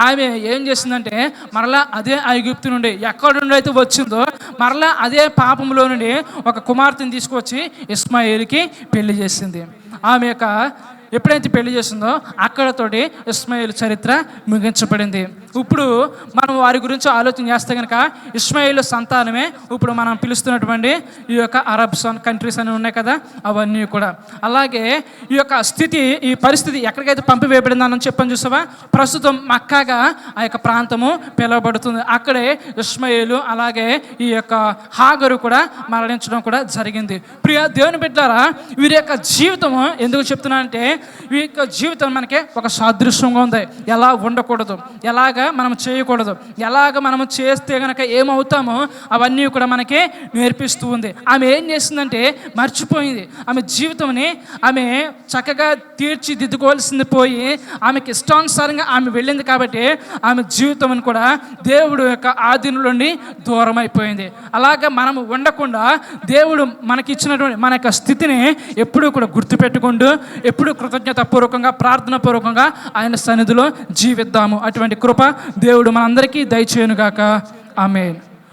ఆమె ఏం చేసిందంటే మరలా అదే ఐగుప్తు నుండి, ఎక్కడి నుండి అయితే వచ్చిందో మరలా అదే పాపంలో నుండి ఒక కుమార్తెను తీసుకువచ్చి ఇస్మాయిల్కి పెళ్లి చేసింది. ఆమె యొక్క ఎప్పుడైతే పెళ్లి చేసిందో అక్కడతోటి ఇస్మాయిల్ చరిత్ర ముగించబడింది. ఇప్పుడు మనం వారి గురించి ఆలోచన చేస్తే కనుక ఇస్మాయిల్ సంతానమే ఇప్పుడు మనం పిలుస్తున్నటువంటి ఈ యొక్క అరబ్స్ కంట్రీస్ అని ఉన్నాయి కదా, అవన్నీ కూడా. అలాగే ఈ యొక్క స్థితి, ఈ పరిస్థితి ఎక్కడికైతే పంపివేయబడిందని చెప్పని చూసావా, ప్రస్తుతం మక్కాగా ఆ యొక్క ప్రాంతము పిలువబడుతుంది. అక్కడే ఇస్మాయిల్ అలాగే ఈ యొక్క హాగరు కూడా మరణించడం కూడా జరిగింది. ప్రియ దేవుని బిడ్డలారా, వీరి యొక్క జీవితము ఎందుకు చెప్తున్నానంటే ఈ యొక్క జీవితం మనకి ఒక సాదృశ్యంగా ఉంది. ఎలా ఉండకూడదు, ఎలాగ మనం చేయకూడదు, ఎలాగ మనం చేస్తే కనుక ఏమవుతామో అవన్నీ కూడా మనకి నేర్పిస్తూ ఉంది. ఆమె ఏం చేసిందంటే మర్చిపోయింది. ఆమె జీవితంని ఆమె చక్కగా తీర్చిదిద్దుకోవాల్సింది పోయి ఆమెకి ఇష్టానుసారంగా ఆమె వెళ్ళింది. కాబట్టి ఆమె జీవితం కూడా దేవుడు యొక్క ఆధీనంలో నుండి దూరం అయిపోయింది. అలాగా మనము ఉండకుండా దేవుడు మనకి ఇచ్చినటువంటి మన యొక్క స్థితిని ఎప్పుడూ కూడా గుర్తుపెట్టుకుంటూ ఎప్పుడు కృతజ్ఞతాపూర్వకంగా, ప్రార్థనాపూర్వకంగా ఆయన సన్నిధిలో జీవిద్దాము. అటువంటి కృప దేవుడు మనందరికీ దయచేయునుగాక. ఆమేన్.